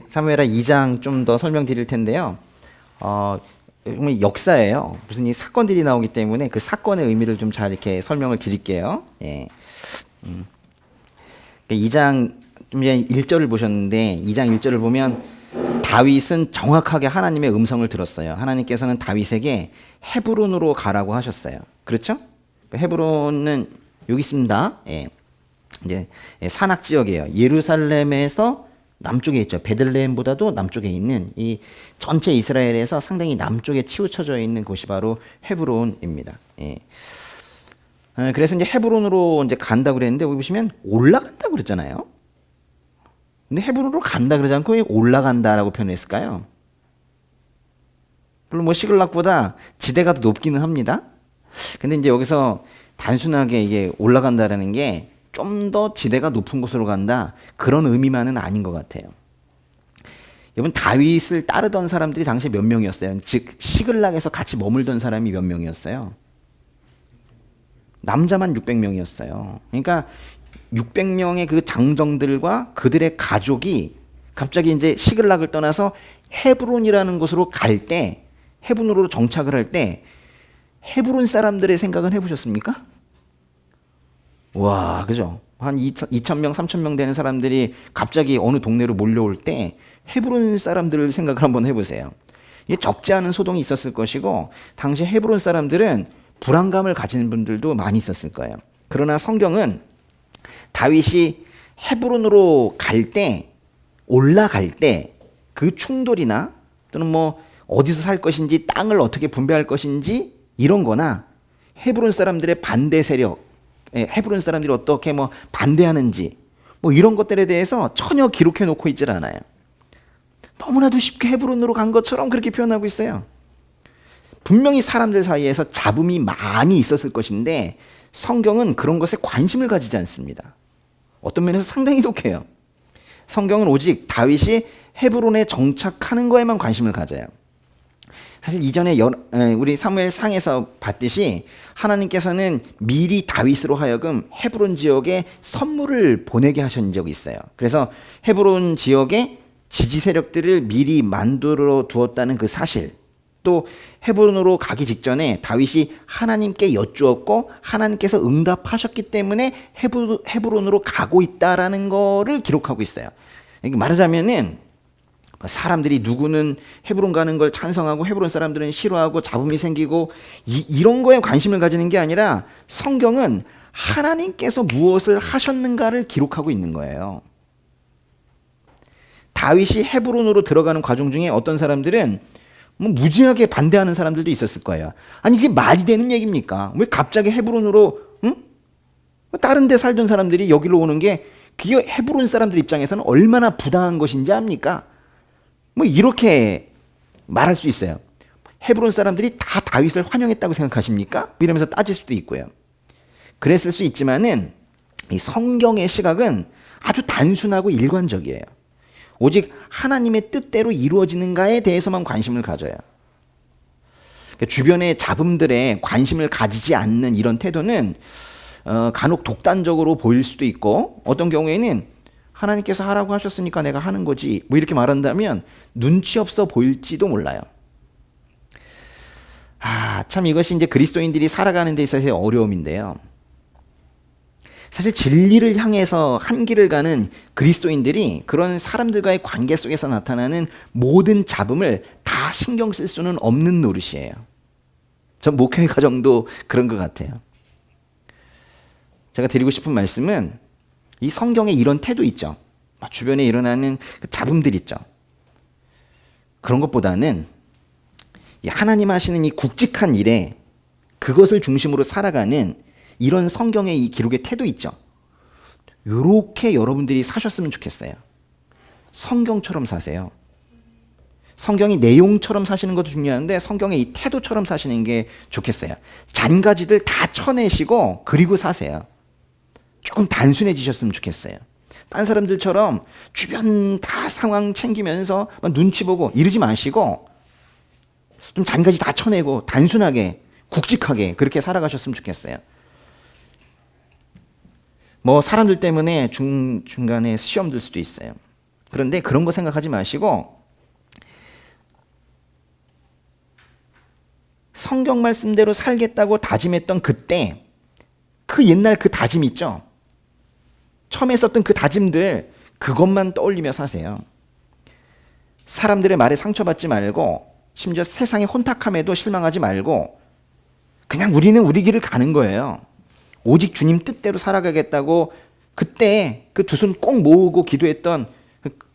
사무엘하 2장 좀 더 설명드릴 텐데요. 정말 역사예요. 무슨 이 사건들이 나오기 때문에 그 사건의 의미를 좀 잘 이렇게 설명을 드릴게요. 예. 2장 좀 전에 1절을 보셨는데 2장 1절을 보면 다윗은 정확하게 하나님의 음성을 들었어요. 하나님께서는 다윗에게 헤브론으로 가라고 하셨어요. 그렇죠? 헤브론은 여기 있습니다. 예. 이제 산악 지역이에요. 예루살렘에서 남쪽에 있죠. 베들레헴보다도 남쪽에 있는 이 전체 이스라엘에서 상당히 남쪽에 치우쳐져 있는 곳이 바로 헤브론입니다. 예. 그래서 이제 헤브론으로 이제 간다 그랬는데 여기 보시면 올라간다 그랬잖아요. 근데 헤브론으로 간다 그러지 않고 왜 올라간다라고 표현했을까요? 물론 뭐 시글락보다 지대가 더 높기는 합니다. 근데 이제 여기서 단순하게 이게 올라간다라는 게 좀 더 지대가 높은 곳으로 간다 그런 의미만은 아닌 것 같아요. 여러분 다윗을 따르던 사람들이 당시에 몇 명이었어요? 즉 시글락에서 같이 머물던 사람이 몇 명이었어요? 남자만 600명이었어요. 그러니까 600명의 그 장정들과 그들의 가족이 갑자기 이제 시글락을 떠나서 헤브론이라는 곳으로 갈 때, 헤브론으로 정착을 할 때 헤브론 사람들의 생각은 해보셨습니까? 와, 그죠? 한 2,000명, 3,000명 되는 사람들이 갑자기 어느 동네로 몰려올 때 헤브론 사람들 생각을 한번 해보세요. 이게 적지 않은 소동이 있었을 것이고 당시 헤브론 사람들은 불안감을 가진 분들도 많이 있었을 거예요. 그러나 성경은 다윗이 헤브론으로 갈 때, 올라갈 때 그 충돌이나 또는 뭐 어디서 살 것인지 땅을 어떻게 분배할 것인지 이런 거나 헤브론 사람들의 반대 세력, 헤브론 사람들이 어떻게 뭐 반대하는지 뭐 이런 것들에 대해서 전혀 기록해 놓고 있질 않아요. 너무나도 쉽게 헤브론으로 간 것처럼 그렇게 표현하고 있어요. 분명히 사람들 사이에서 잡음이 많이 있었을 것인데 성경은 그런 것에 관심을 가지지 않습니다. 어떤 면에서 상당히 독해요. 성경은 오직 다윗이 헤브론에 정착하는 거에만 관심을 가져요. 사실 이전에 우리 사무엘 상에서 봤듯이 하나님께서는 미리 다윗으로 하여금 헤브론 지역에 선물을 보내게 하신 적이 있어요. 그래서 헤브론 지역에 지지 세력들을 미리 만들어 두었다는 그 사실, 또 헤브론으로 가기 직전에 다윗이 하나님께 여쭈었고 하나님께서 응답하셨기 때문에 헤브론으로 가고 있다라는 거를 기록하고 있어요. 말하자면은 사람들이 누구는 헤브론 가는 걸 찬성하고 헤브론 사람들은 싫어하고 잡음이 생기고 이런 거에 관심을 가지는 게 아니라 성경은 하나님께서 무엇을 하셨는가를 기록하고 있는 거예요. 다윗이 헤브론으로 들어가는 과정 중에 어떤 사람들은 뭐 무지하게 반대하는 사람들도 있었을 거예요. 아니 그게 말이 되는 얘기입니까? 왜 갑자기 헤브론으로 다른 데 살던 사람들이 여기로 오는 게 그게 헤브론 사람들 입장에서는 얼마나 부당한 것인지 압니까? 뭐 이렇게 말할 수 있어요. 헤브론 사람들이 다 다윗을 환영했다고 생각하십니까? 이러면서 따질 수도 있고요. 그랬을 수 있지만은 이 성경의 시각은 아주 단순하고 일관적이에요. 오직 하나님의 뜻대로 이루어지는가에 대해서만 관심을 가져요. 주변의 잡음들에 관심을 가지지 않는 이런 태도는 간혹 독단적으로 보일 수도 있고 어떤 경우에는 하나님께서 하라고 하셨으니까 내가 하는 거지 뭐 이렇게 말한다면 눈치 없어 보일지도 몰라요. 참 이것이 이제 그리스도인들이 살아가는 데 있어서의 어려움인데요. 사실 진리를 향해서 한 길을 가는 그리스도인들이 그런 사람들과의 관계 속에서 나타나는 모든 잡음을 다 신경 쓸 수는 없는 노릇이에요. 전 목회 과정도 그런 것 같아요. 제가 드리고 싶은 말씀은 이 성경에 이런 태도 있죠. 주변에 일어나는 그 잡음들 있죠. 그런 것보다는 하나님 하시는 이 굵직한 일에 그것을 중심으로 살아가는 이런 성경의 이 기록의 태도 있죠. 이렇게 여러분들이 사셨으면 좋겠어요. 성경처럼 사세요. 성경이 내용처럼 사시는 것도 중요한데 성경의 이 태도처럼 사시는 게 좋겠어요. 잔가지들 다 쳐내시고 그리고 사세요. 조금 단순해지셨으면 좋겠어요. 딴 사람들처럼 주변 다 상황 챙기면서 막 눈치 보고 이러지 마시고 좀 잔가지 다 쳐내고 단순하게 굵직하게 그렇게 살아가셨으면 좋겠어요. 뭐 사람들 때문에 중간에 시험 들 수도 있어요. 그런데 그런 거 생각하지 마시고 성경 말씀대로 살겠다고 다짐했던 그때 그 옛날 그 다짐 있죠? 처음에 썼던 그 다짐들 그것만 떠올리며 사세요. 사람들의 말에 상처받지 말고 심지어 세상의 혼탁함에도 실망하지 말고 그냥 우리는 우리 길을 가는 거예요. 오직 주님 뜻대로 살아가겠다고 그때 그 두 손 꼭 모으고 기도했던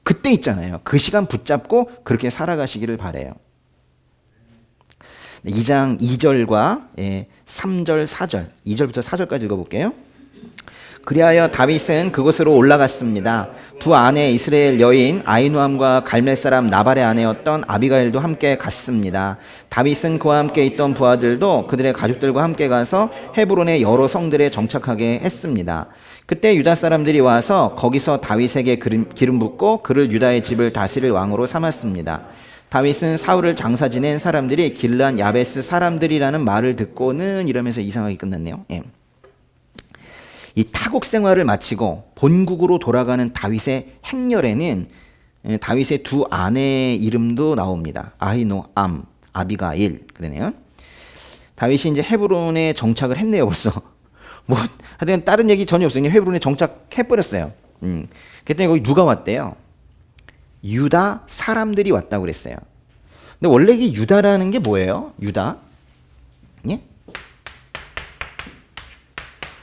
그때 있잖아요. 그 시간 붙잡고 그렇게 살아가시기를 바라요. 2장 2절과 3절, 4절, 2절부터 4절까지 읽어볼게요. 그리하여 다윗은 그곳으로 올라갔습니다. 두 아내 이스라엘 여인 아히노암과 갈멜 사람 나발의 아내였던 아비가일도 함께 갔습니다. 다윗은 그와 함께 있던 부하들도 그들의 가족들과 함께 가서 헤브론의 여러 성들에 정착하게 했습니다. 그때 유다 사람들이 와서 거기서 다윗에게 기름 붓고 그를 유다의 집을 다스릴 왕으로 삼았습니다. 다윗은 사울을 장사 지낸 사람들이 길르앗 야베스 사람들이라는 말을 듣고는 이러면서 이상하게 끝났네요. 이 타국 생활을 마치고 본국으로 돌아가는 다윗의 행렬에는 다윗의 두 아내의 이름도 나옵니다. 아히노암, 아비가일 그러네요. 다윗이 이제 헤브론에 정착을 했네요, 벌써. 뭐 하여튼 다른 얘기 전혀 없어요. 그냥 헤브론에 정착해 버렸어요. 그때 거기 누가 왔대요? 유다 사람들이 왔다고 그랬어요. 근데 원래 이 유다라는 게 뭐예요? 유다? 예?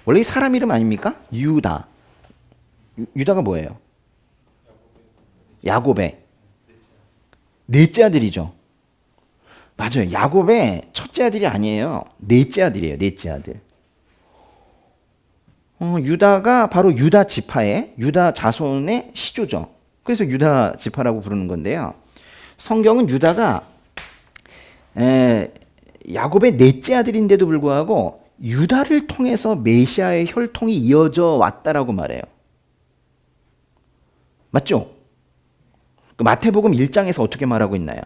원래 이 사람 이름 아닙니까? 유다. 유다가 뭐예요? 야곱의 넷째 아들이죠. 맞아요. 야곱의 첫째 아들이 아니에요. 넷째 아들이에요. 넷째 아들. 유다가 바로 유다 지파의 유다 자손의 시조죠. 그래서 유다 지파라고 부르는 건데요. 성경은 유다가 야곱의 넷째 아들인데도 불구하고 유다를 통해서 메시아의 혈통이 이어져 왔다라고 말해요. 맞죠? 그 마태복음 1장에서 어떻게 말하고 있나요?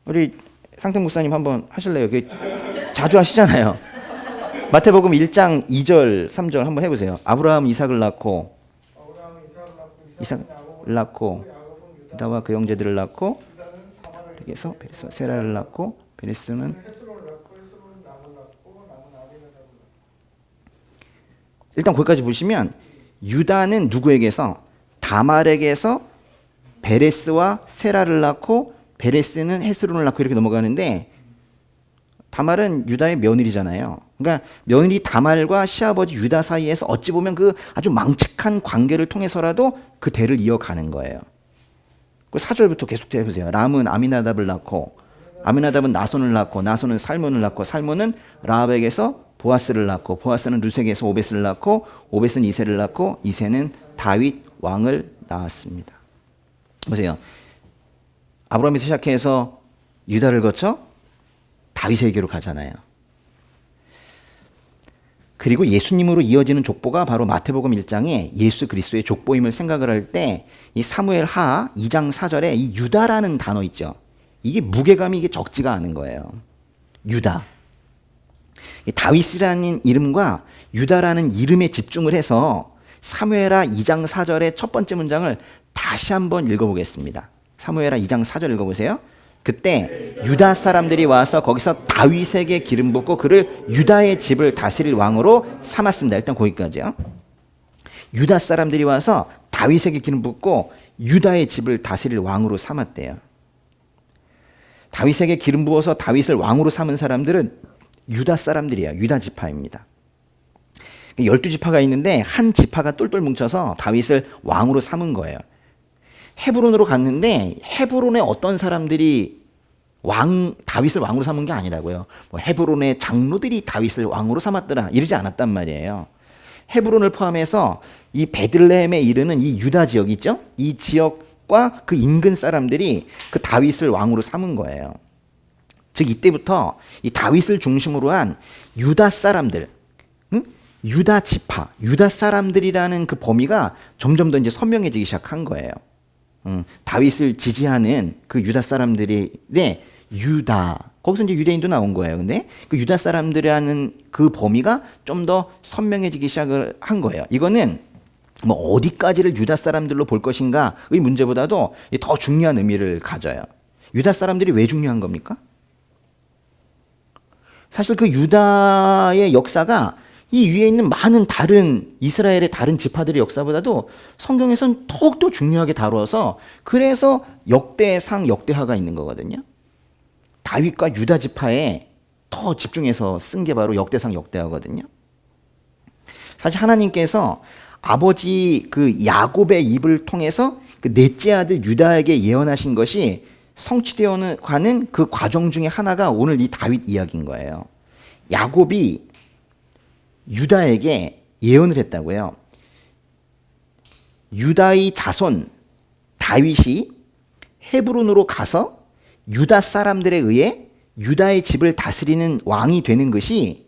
우리 상태 목사님 한번 하실래요? 자주 하시잖아요. 마태복음 1장 2절 3절 한번 해보세요. 아브라함 이삭을 낳고 유다와 그 형제들을 낳고 그래서 세라를 낳고 베레스는 일단 거기까지 보시면 유다는 누구에게서 다말에게서 베레스와 세라를 낳고 베레스는 헤스론을 낳고 이렇게 넘어가는데 다말은 유다의 며느리잖아요. 그러니까 며느리 다말과 시아버지 유다 사이에서 어찌 보면 그 아주 망측한 관계를 통해서라도 그 대를 이어가는 거예요. 그 4절부터 계속 해보세요. 람은 아미나답을 낳고 아미나답은 나손을 낳고 나손은 살몬을 낳고 살몬은 라합에게서 보아스를 낳고 보아스는 루색에서 오벳을 낳고 오벳은 이새를 낳고 이새는 다윗 왕을 낳았습니다. 보세요. 아브라함에서 시작해서 유다를 거쳐 다윗에게로 가잖아요. 그리고 예수님으로 이어지는 족보가 바로 마태복음 1장에 예수 그리스도의 족보임을 생각을 할 때 이 사무엘 하 2장 4절에 이 유다라는 단어 있죠. 이게 무게감이 이게 적지가 않은 거예요. 유다. 다윗이라는 이름과 유다라는 이름에 집중을 해서 사무엘하 2장 4절의 첫 번째 문장을 다시 한번 읽어보겠습니다. 사무엘하 2장 4절 읽어보세요. 그때 유다 사람들이 와서 거기서 다윗에게 기름 붓고 그를 유다의 집을 다스릴 왕으로 삼았습니다. 일단 거기까지요. 유다 사람들이 와서 다윗에게 기름 붓고 유다의 집을 다스릴 왕으로 삼았대요. 다윗에게 기름 부어서 다윗을 왕으로 삼은 사람들은 유다 사람들이에요. 유다 지파입니다. 12지파가 있는데 한 지파가 똘똘 뭉쳐서 다윗을 왕으로 삼은 거예요. 헤브론으로 갔는데 헤브론의 어떤 사람들이 다윗을 왕으로 삼은 게 아니라고요. 뭐 헤브론의 장로들이 다윗을 왕으로 삼았더라 이러지 않았단 말이에요. 헤브론을 포함해서 이 베들레헴에 이르는 이 유다 지역 있죠? 이 지역과 그 인근 사람들이 그 다윗을 왕으로 삼은 거예요. 즉 이때부터 이 다윗을 중심으로 한 유다 사람들, 유다 지파, 유다 사람들이라는 그 범위가 점점 더 이제 선명해지기 시작한 거예요. 다윗을 지지하는 그 유다 사람들이 유다, 거기서 이제 유대인도 나온 거예요. 근데 그 유다 사람들이라는 그 범위가 좀 더 선명해지기 시작을 한 거예요. 이거는 뭐 어디까지를 유다 사람들로 볼 것인가의 문제보다도 더 중요한 의미를 가져요. 유다 사람들이 왜 중요한 겁니까? 사실 그 유다의 역사가 이 위에 있는 많은 다른 이스라엘의 다른 지파들의 역사보다도 성경에선 더욱더 중요하게 다루어서 그래서 역대상 역대하가 있는 거거든요. 다윗과 유다 지파에 더 집중해서 쓴 게 바로 역대상 역대하거든요. 사실 하나님께서 아버지 그 야곱의 입을 통해서 그 넷째 아들 유다에게 예언하신 것이 성취되어 가는 그 과정 중에 하나가 오늘 이 다윗 이야기인 거예요. 야곱이 유다에게 예언을 했다고요. 유다의 자손 다윗이 헤브론으로 가서 유다 사람들에 의해 유다의 집을 다스리는 왕이 되는 것이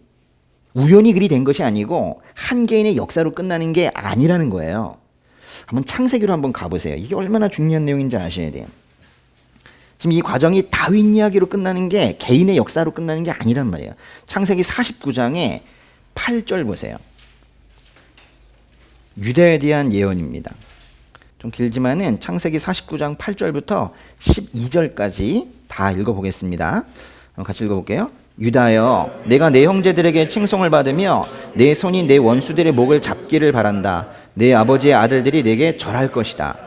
우연히 그리 된 것이 아니고 한 개인의 역사로 끝나는 게 아니라는 거예요. 한번 창세기로 한번 가보세요. 이게 얼마나 중요한 내용인지 아셔야 돼요. 지금 이 과정이 다윗 이야기로 끝나는 게 개인의 역사로 끝나는 게 아니란 말이에요. 창세기 49장에 8절 보세요. 유다에 대한 예언입니다. 좀 길지만은 창세기 49장 8절부터 12절까지 다 읽어보겠습니다. 같이 읽어볼게요. 유다여, 내가 내 형제들에게 칭송을 받으며 내 손이 내 원수들의 목을 잡기를 바란다. 내 아버지의 아들들이 내게 절할 것이다.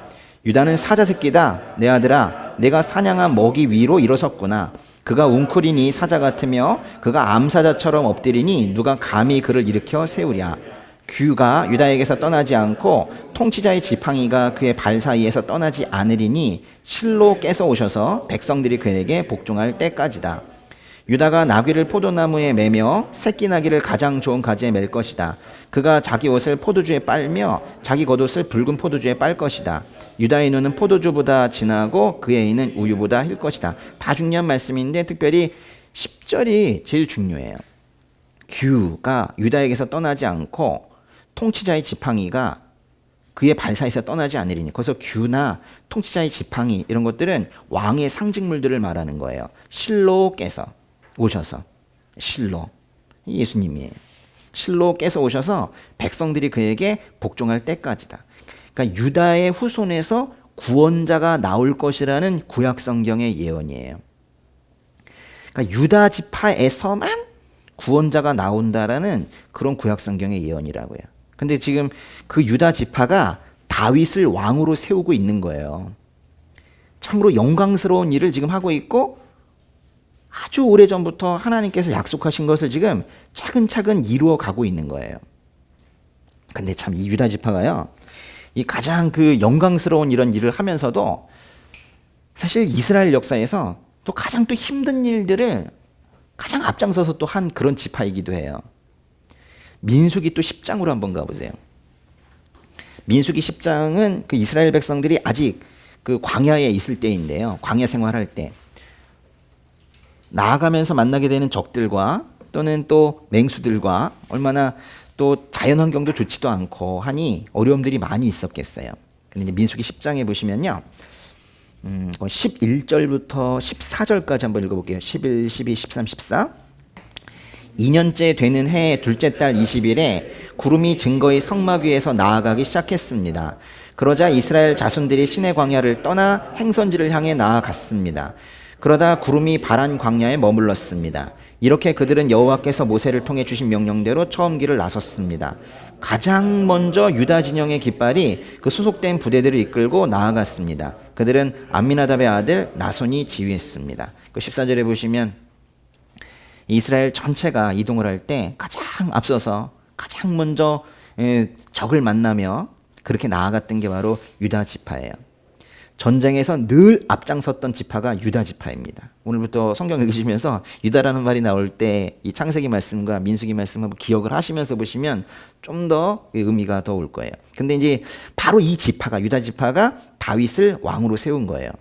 유다는 사자 새끼다. 내 아들아, 내가 사냥한 먹이 위로 일어섰구나. 그가 웅크리니 사자 같으며 그가 암사자처럼 엎드리니 누가 감히 그를 일으켜 세우랴. 규가 유다에게서 떠나지 않고 통치자의 지팡이가 그의 발 사이에서 떠나지 않으리니 실로 깨서 오셔서 백성들이 그에게 복종할 때까지다. 유다가 나귀를 포도나무에 매며 새끼 나귀를 가장 좋은 가지에 맬 것이다. 그가 자기 옷을 포도주에 빨며 자기 겉옷을 붉은 포도주에 빨 것이다. 유다의 눈은 포도주보다 진하고 그의 이는 우유보다 힐 것이다. 다 중요한 말씀인데 특별히 10절이 제일 중요해요. 규가 유다에게서 떠나지 않고 통치자의 지팡이가 그의 발 사이에서 떠나지 않으리니, 거기서 규나 통치자의 지팡이 이런 것들은 왕의 상징물들을 말하는 거예요. 실로 깨서 오셔서, 실로 예수님이에요. 실로 깨서 오셔서 백성들이 그에게 복종할 때까지다. 그러니까 유다의 후손에서 구원자가 나올 것이라는 구약 성경의 예언이에요. 그러니까 유다 지파에서만 구원자가 나온다라는 그런 구약 성경의 예언이라고요. 근데 지금 그 유다 지파가 다윗을 왕으로 세우고 있는 거예요. 참으로 영광스러운 일을 지금 하고 있고 아주 오래전부터 하나님께서 약속하신 것을 지금 차근차근 이루어 가고 있는 거예요. 근데 참 이 유다 지파가요, 이 가장 그 영광스러운 이런 일을 하면서도 사실 이스라엘 역사에서 또 가장 또 힘든 일들을 가장 앞장서서 또 한 그런 지파이기도 해요. 민수기 또 10장으로 한번 가보세요. 민수기 10장은 그 이스라엘 백성들이 아직 그 광야에 있을 때인데요. 광야 생활할 때 나아가면서 만나게 되는 적들과 또는 또 맹수들과 얼마나 또 자연 환경도 좋지도 않고 하니 어려움들이 많이 있었겠어요. 근데 민수기 10장에 보시면요, 11절부터 14절까지 한번 읽어볼게요. 11, 12, 13, 14. 2년째 되는 해 둘째 달 20일에 구름이 증거의 성막 위에서 나아가기 시작했습니다. 그러자 이스라엘 자손들이 시내 광야를 떠나 행선지를 향해 나아갔습니다. 그러다 구름이 바란 광야에 머물렀습니다. 이렇게 그들은 여호와께서 모세를 통해 주신 명령대로 처음 길을 나섰습니다. 가장 먼저 유다 진영의 깃발이 그 소속된 부대들을 이끌고 나아갔습니다. 그들은 암미나답의 아들 나손이 지휘했습니다. 그 14절에 보시면 이스라엘 전체가 이동을 할 때 가장 앞서서 가장 먼저 적을 만나며 그렇게 나아갔던 게 바로 유다 지파예요. 전쟁에서 늘 앞장섰던 지파가 유다 지파입니다. 오늘부터 성경 읽으시면서 유다라는 말이 나올 때 이 창세기 말씀과 민수기 말씀을 기억을 하시면서 보시면 좀 더 의미가 더 올 거예요. 근데 이제 바로 이 지파가, 유다 지파가 다윗을 왕으로 세운 거예요.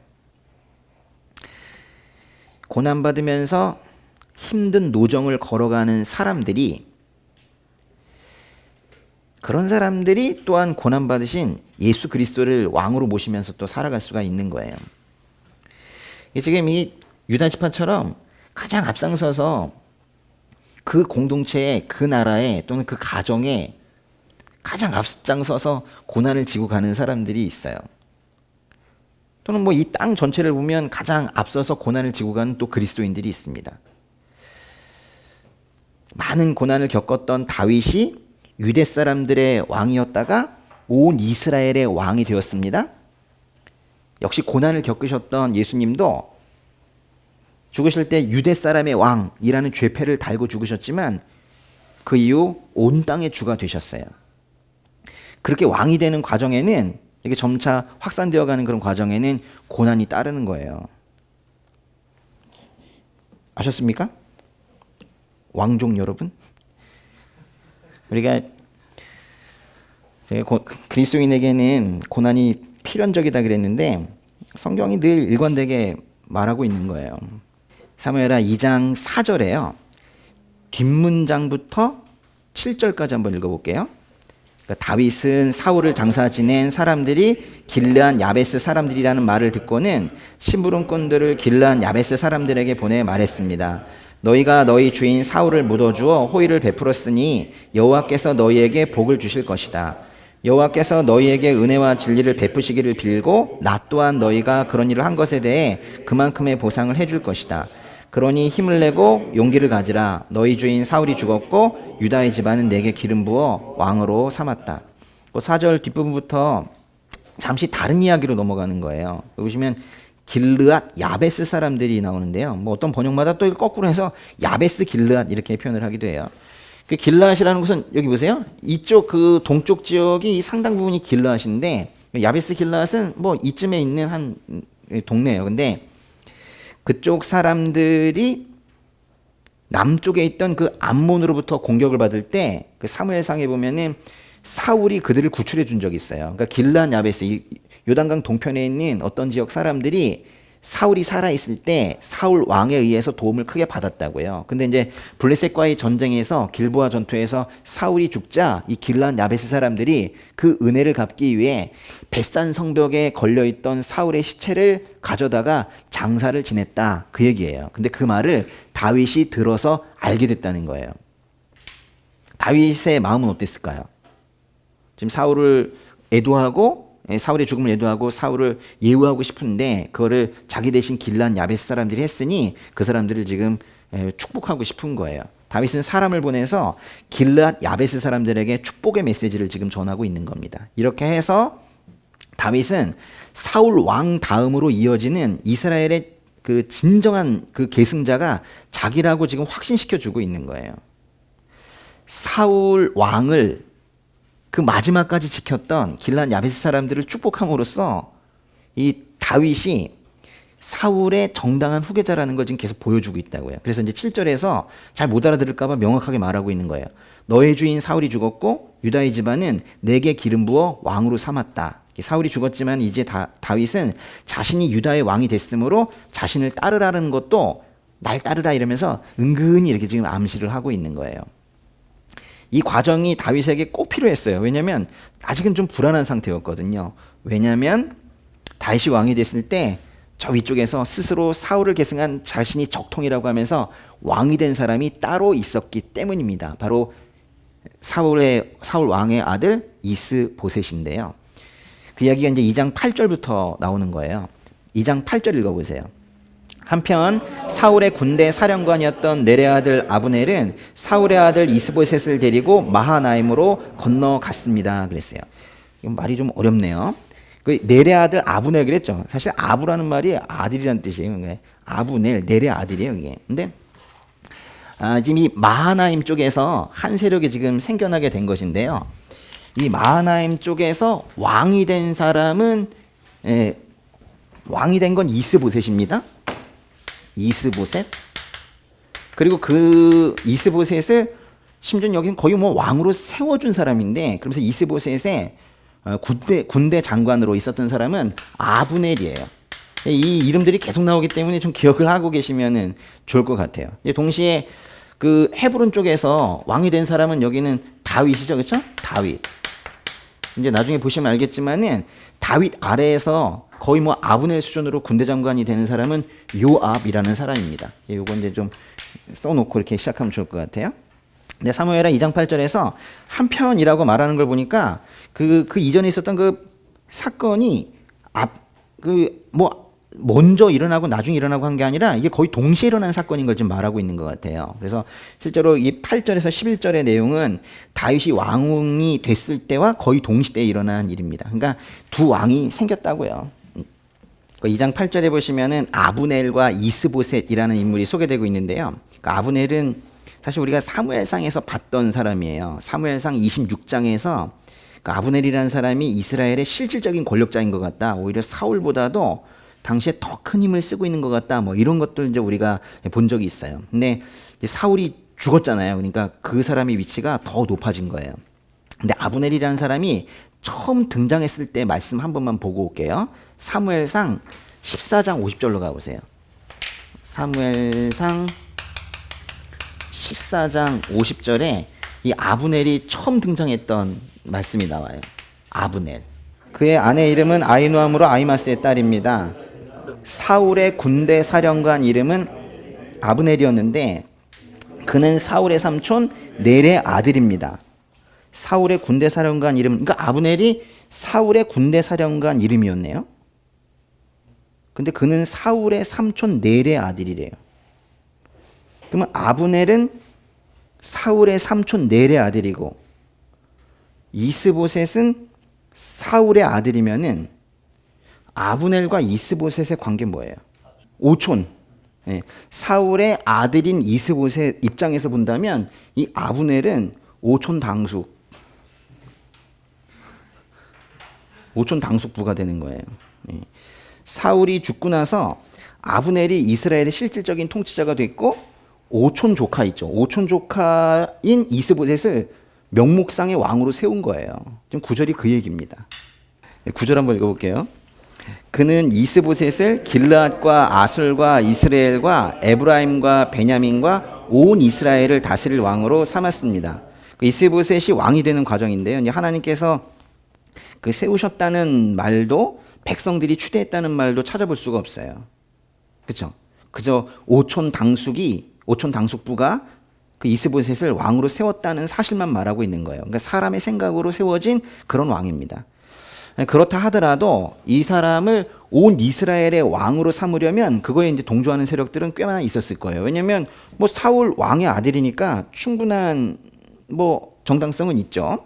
고난받으면서 힘든 노정을 걸어가는 사람들이, 그런 사람들이 또한 고난받으신 예수 그리스도를 왕으로 모시면서 또 살아갈 수가 있는 거예요. 지금 이 유다 지파처럼 가장 앞장서서 그 공동체에, 그 나라에 또는 그 가정에 가장 앞장서서 고난을 지고 가는 사람들이 있어요. 또는 뭐 이 땅 전체를 보면 가장 앞서서 고난을 지고 가는 또 그리스도인들이 있습니다. 많은 고난을 겪었던 다윗이 유대 사람들의 왕이었다가 온 이스라엘의 왕이 되었습니다. 역시 고난을 겪으셨던 예수님도 죽으실 때 유대 사람의 왕이라는 죄패를 달고 죽으셨지만 그 이후 온 땅의 주가 되셨어요. 그렇게 왕이 되는 과정에는, 이게 점차 확산되어 가는 그런 과정에는 고난이 따르는 거예요. 아셨습니까? 왕족 여러분? 우리가 그리스도인에게는 고난이 필연적이다 그랬는데 성경이 늘 일관되게 말하고 있는 거예요. 사무엘하 2장 4절에요. 뒷문장부터 7절까지 한번 읽어볼게요. 그러니까 다윗은 사울을 장사 지낸 사람들이 길르앗 야베스 사람들이라는 말을 듣고는 심부름꾼들을 길르앗 야베스 사람들에게 보내 말했습니다. 너희가 너희 주인 사울을 묻어주어 호의를 베풀었으니 여호와께서 너희에게 복을 주실 것이다. 여호와께서 너희에게 은혜와 진리를 베푸시기를 빌고 나 또한 너희가 그런 일을 한 것에 대해 그만큼의 보상을 해줄 것이다. 그러니 힘을 내고 용기를 가지라. 너희 주인 사울이 죽었고 유다의 집안은 내게 기름 부어 왕으로 삼았다. 4절 뒷부분부터 잠시 다른 이야기로 넘어가는 거예요. 보시면 길르앗 야베스 사람들이 나오는데요. 뭐 어떤 번역마다 또 거꾸로 해서 야베스 길르앗 이렇게 표현을 하기도 해요. 그 길르앗이라는 것은 여기 보세요. 이쪽 그 동쪽 지역이 상당 부분이 길르앗인데 야베스 길르앗은 뭐 이쯤에 있는 한 동네예요. 근데 그쪽 사람들이 남쪽에 있던 그 암몬으로부터 공격을 받을 때 그 사무엘상에 보면은 사울이 그들을 구출해 준 적이 있어요. 그러니까 길르앗 야베스, 요단강 동편에 있는 어떤 지역 사람들이 사울이 살아있을 때 사울 왕에 의해서 도움을 크게 받았다고요. 근데 이제 블레셋과의 전쟁에서 길보아 전투에서 사울이 죽자 이 길르앗 야베스 사람들이 그 은혜를 갚기 위해 벳산 성벽에 걸려있던 사울의 시체를 가져다가 장사를 지냈다, 그 얘기예요. 근데 그 말을 다윗이 들어서 알게 됐다는 거예요. 다윗의 마음은 어땠을까요? 지금 사울을 애도하고, 사울의 죽음을 애도하고 사울을 예우하고 싶은데 그거를 자기 대신 길르앗 야베스 사람들이 했으니 그 사람들을 지금 축복하고 싶은 거예요. 다윗은 사람을 보내서 길르앗 야베스 사람들에게 축복의 메시지를 지금 전하고 있는 겁니다. 이렇게 해서 다윗은 사울 왕 다음으로 이어지는 이스라엘의 그 진정한 그 계승자가 자기라고 지금 확신시켜 주고 있는 거예요. 사울 왕을 그 마지막까지 지켰던 길르앗 야베스 사람들을 축복함으로써 이 다윗이 사울의 정당한 후계자라는 걸 지금 계속 보여주고 있다고요. 그래서 이제 7절에서 잘 못 알아들을까 봐 명확하게 말하고 있는 거예요. 너의 주인 사울이 죽었고 유다의 집안은 내게 기름 부어 왕으로 삼았다. 사울이 죽었지만 이제 다윗은 자신이 유다의 왕이 됐으므로 자신을 따르라는 것도 날 따르라 이러면서 은근히 이렇게 지금 암시를 하고 있는 거예요. 이 과정이 다윗에게 꼭 필요했어요. 왜냐하면 아직은 좀 불안한 상태였거든요. 왜냐하면 다윗이 왕이 됐을 때 저 위쪽에서 스스로 사울을 계승한 자신이 적통이라고 하면서 왕이 된 사람이 따로 있었기 때문입니다. 바로 사울 왕의 아들 이스보셋인데요. 그 이야기가 이제 2장 8절부터 나오는 거예요. 2장 8절 읽어보세요. 한편 사울의 군대 사령관이었던 넬의 아들 아브넬은 사울의 아들 이스보셋을 데리고 마하나임으로 건너갔습니다. 그랬어요. 이건 말이 좀 어렵네요. 그 넬의 아들 아브넬 그랬죠. 사실 아부라는 말이 아들이라는 뜻이에요. 아브넬, 넬의 아들이에요, 이게. 근데 지금 이 마하나임 쪽에서 한 세력이 지금 생겨나게 된 것인데요. 이 마하나임 쪽에서 왕이 된 사람은 왕이 된 건 이스보셋입니다. 이스보셋. 그리고 그 이스보셋을 심지어 여기는 거의 뭐 왕으로 세워준 사람인데, 그러면서 이스보셋의 군대 장관으로 있었던 사람은 아브넬이에요. 이 이름들이 계속 나오기 때문에 좀 기억을 하고 계시면은 좋을 것 같아요. 동시에 그 헤브론 쪽에서 왕이 된 사람은 여기는 다윗이죠, 그렇죠? 다윗. 이제 나중에 보시면 알겠지만은 다윗 아래에서 거의 뭐 아브넬 수준으로 군대 장관이 되는 사람은 요압이라는 사람입니다. 요거 이제 좀 써놓고 이렇게 시작하면 좋을 것 같아요. 근데 사무엘하 2장 8절에서 한편이라고 말하는 걸 보니까 그 이전에 있었던 그 사건이 먼저 일어나고 나중에 일어나고 한 게 아니라 이게 거의 동시에 일어난 사건인 걸 지금 말하고 있는 것 같아요. 그래서 실제로 이 8절에서 11절의 내용은 다윗이 왕이 됐을 때와 거의 동시대에 일어난 일입니다. 그러니까 두 왕이 생겼다고요. 2장 8절에 보시면은 아브넬과 이스보셋이라는 인물이 소개되고 있는데요. 그러니까 아브넬은 사실 우리가 사무엘상에서 봤던 사람이에요. 사무엘상 26장에서 아브넬이라는 사람이 이스라엘의 실질적인 권력자인 것 같다. 오히려 사울보다도 당시에 더 큰 힘을 쓰고 있는 것 같다. 뭐 이런 것들 이제 우리가 본 적이 있어요. 근데 사울이 죽었잖아요. 그러니까 그 사람의 위치가 더 높아진 거예요. 근데 아브넬이라는 사람이 처음 등장했을 때 말씀 한 번만 보고 올게요. 사무엘상 14장 50절로 가보세요. 사무엘상 14장 50절에 이 아브넬이 처음 등장했던 말씀이 나와요. 아브넬. 그의 아내 이름은 아히노아므로 아히마스의 딸입니다. 사울의 군대 사령관 이름은 아브넬이었는데 그는 사울의 삼촌 넬의 아들입니다. 사울의 군대 사령관 이름, 그러니까 아브넬이 사울의 군대 사령관 이름이었네요. 근데 그는 사울의 삼촌 넬의 아들이래요. 그러면 아브넬은 사울의 삼촌 넬의 아들이고 이스보셋은 사울의 아들이면은 아브넬과 이스보셋의 관계는 뭐예요? 오촌. 네. 사울의 아들인 이스보셋 입장에서 본다면 이 아브넬은 오촌 당숙. 오촌 당숙부가 되는 거예요. 네. 사울이 죽고 나서 아브넬이 이스라엘의 실질적인 통치자가 됐고 오촌 조카 있죠. 오촌 조카인 이스보셋을 명목상의 왕으로 세운 거예요. 지금 구절이 그 얘기입니다. 구절 한번 읽어볼게요. 그는 이스보셋을 길르앗과 아술과 이스라엘과 에브라임과 베냐민과 온 이스라엘을 다스릴 왕으로 삼았습니다. 이스보셋이 왕이 되는 과정인데요. 이제 하나님께서 그 세우셨다는 말도 백성들이 추대했다는 말도 찾아볼 수가 없어요. 그렇죠? 그저 오촌 당숙부가 그 이스보셋을 왕으로 세웠다는 사실만 말하고 있는 거예요. 그러니까 사람의 생각으로 세워진 그런 왕입니다. 그렇다 하더라도 이 사람을 온 이스라엘의 왕으로 삼으려면 그거에 이제 동조하는 세력들은 꽤나 있었을 거예요. 왜냐하면 뭐 사울 왕의 아들이니까 충분한 뭐 정당성은 있죠.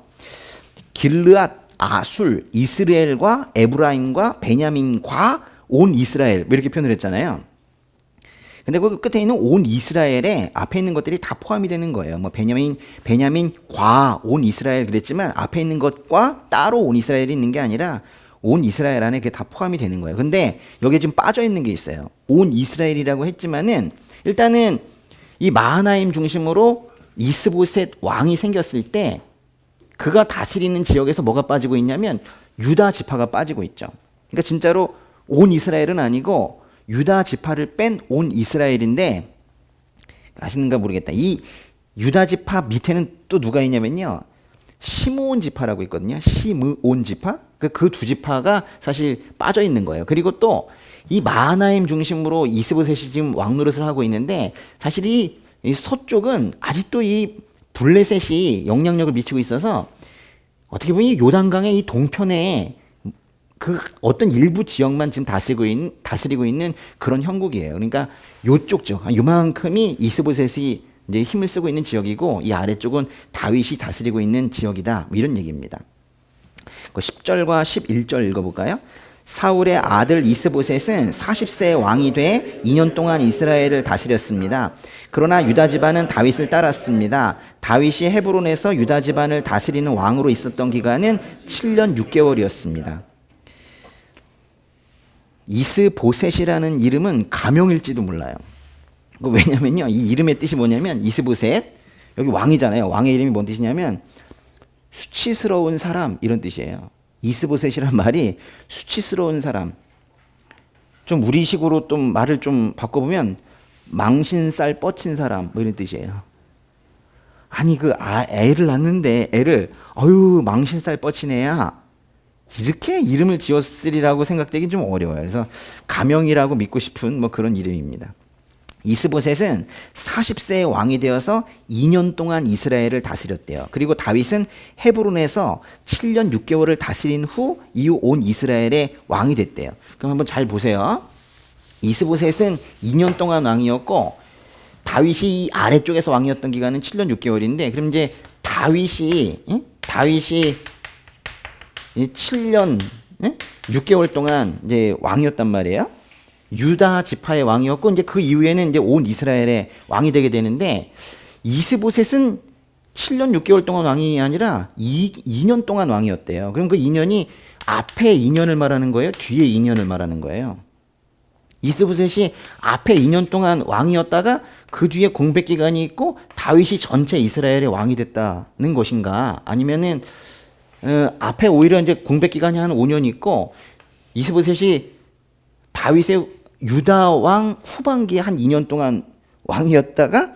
길르앗, 아술, 이스라엘과 에브라임과 베냐민과 온 이스라엘 뭐 이렇게 표현을 했잖아요. 근데 그 끝에 있는 온 이스라엘에 앞에 있는 것들이 다 포함이 되는 거예요. 뭐 베냐민과 온 이스라엘 그랬지만 앞에 있는 것과 따로 온 이스라엘이 있는 게 아니라 온 이스라엘 안에 그게 다 포함이 되는 거예요. 근데 여기에 지금 빠져 있는 게 있어요. 온 이스라엘이라고 했지만은 일단은 이 마하나임 중심으로 이스보셋 왕이 생겼을 때 그가 다스리는 지역에서 뭐가 빠지고 있냐면 유다 지파가 빠지고 있죠. 그러니까 진짜로 온 이스라엘은 아니고 유다 지파를 뺀 온 이스라엘인데 아시는가 모르겠다. 이 유다 지파 밑에는 또 누가 있냐면요. 시므온 지파라고 있거든요. 시므온 지파. 그 두 지파가 사실 빠져 있는 거예요. 그리고 또 이 마하나임 중심으로 이스보셋이 지금 왕노릇을 하고 있는데 사실 이 서쪽은 아직도 이 블레셋이 영향력을 미치고 있어서 어떻게 보면 이 요단강의 이 동편에 그 어떤 일부 지역만 지금 다스리고 있는 그런 형국이에요. 그러니까 요쪽 지역, 요만큼이 이스보셋이 이제 힘을 쓰고 있는 지역이고 이 아래쪽은 다윗이 다스리고 있는 지역이다. 뭐 이런 얘기입니다. 10절과 11절 읽어볼까요? 사울의 아들 이스보셋은 40세 왕이 돼 2년 동안 이스라엘을 다스렸습니다. 그러나 유다 집안은 다윗을 따랐습니다. 다윗이 헤브론에서 유다 집안을 다스리는 왕으로 있었던 기간은 7년 6개월이었습니다. 이스보셋이라는 이름은 가명일지도 몰라요. 왜냐면요, 이 이름의 뜻이 뭐냐면 이스보셋, 여기 왕이잖아요. 왕의 이름이 뭔 뜻이냐면 수치스러운 사람 이런 뜻이에요. 이스보셋이란 말이 수치스러운 사람. 좀 우리식으로 좀 말을 좀 바꿔보면 망신살 뻗친 사람 뭐 이런 뜻이에요. 아니 애를 낳는데 애를 망신살 뻗친 애야 이렇게 이름을 지었으리라고 생각되긴 좀 어려워요. 그래서 가명이라고 믿고 싶은 뭐 그런 이름입니다. 이스보셋은 40세의 왕이 되어서 2년 동안 이스라엘을 다스렸대요. 그리고 다윗은 헤브론에서 7년 6개월을 다스린 후 이후 온 이스라엘의 왕이 됐대요. 그럼 한번 잘 보세요. 이스보셋은 2년 동안 왕이었고 다윗이 이 아래쪽에서 왕이었던 기간은 7년 6개월인데 그럼 이제 다윗이 7년 6개월 동안 이제 왕이었단 말이에요. 유다 지파의 왕이었고 이제 그 이후에는 이제 온 이스라엘의 왕이 되게 되는데 이스보셋은 7년 6개월 동안 왕이 아니라 2년 동안 왕이었대요. 그럼 그 2년이 앞에 2년을 말하는 거예요? 뒤에 2년을 말하는 거예요? 이스보셋이 앞에 2년 동안 왕이었다가 그 뒤에 공백 기간이 있고 다윗이 전체 이스라엘의 왕이 됐다는 것인가? 아니면은 앞에 오히려 이제 공백 기간이 한 5년 있고 이스보셋이 다윗의 유다 왕 후반기에 한 2년 동안 왕이었다가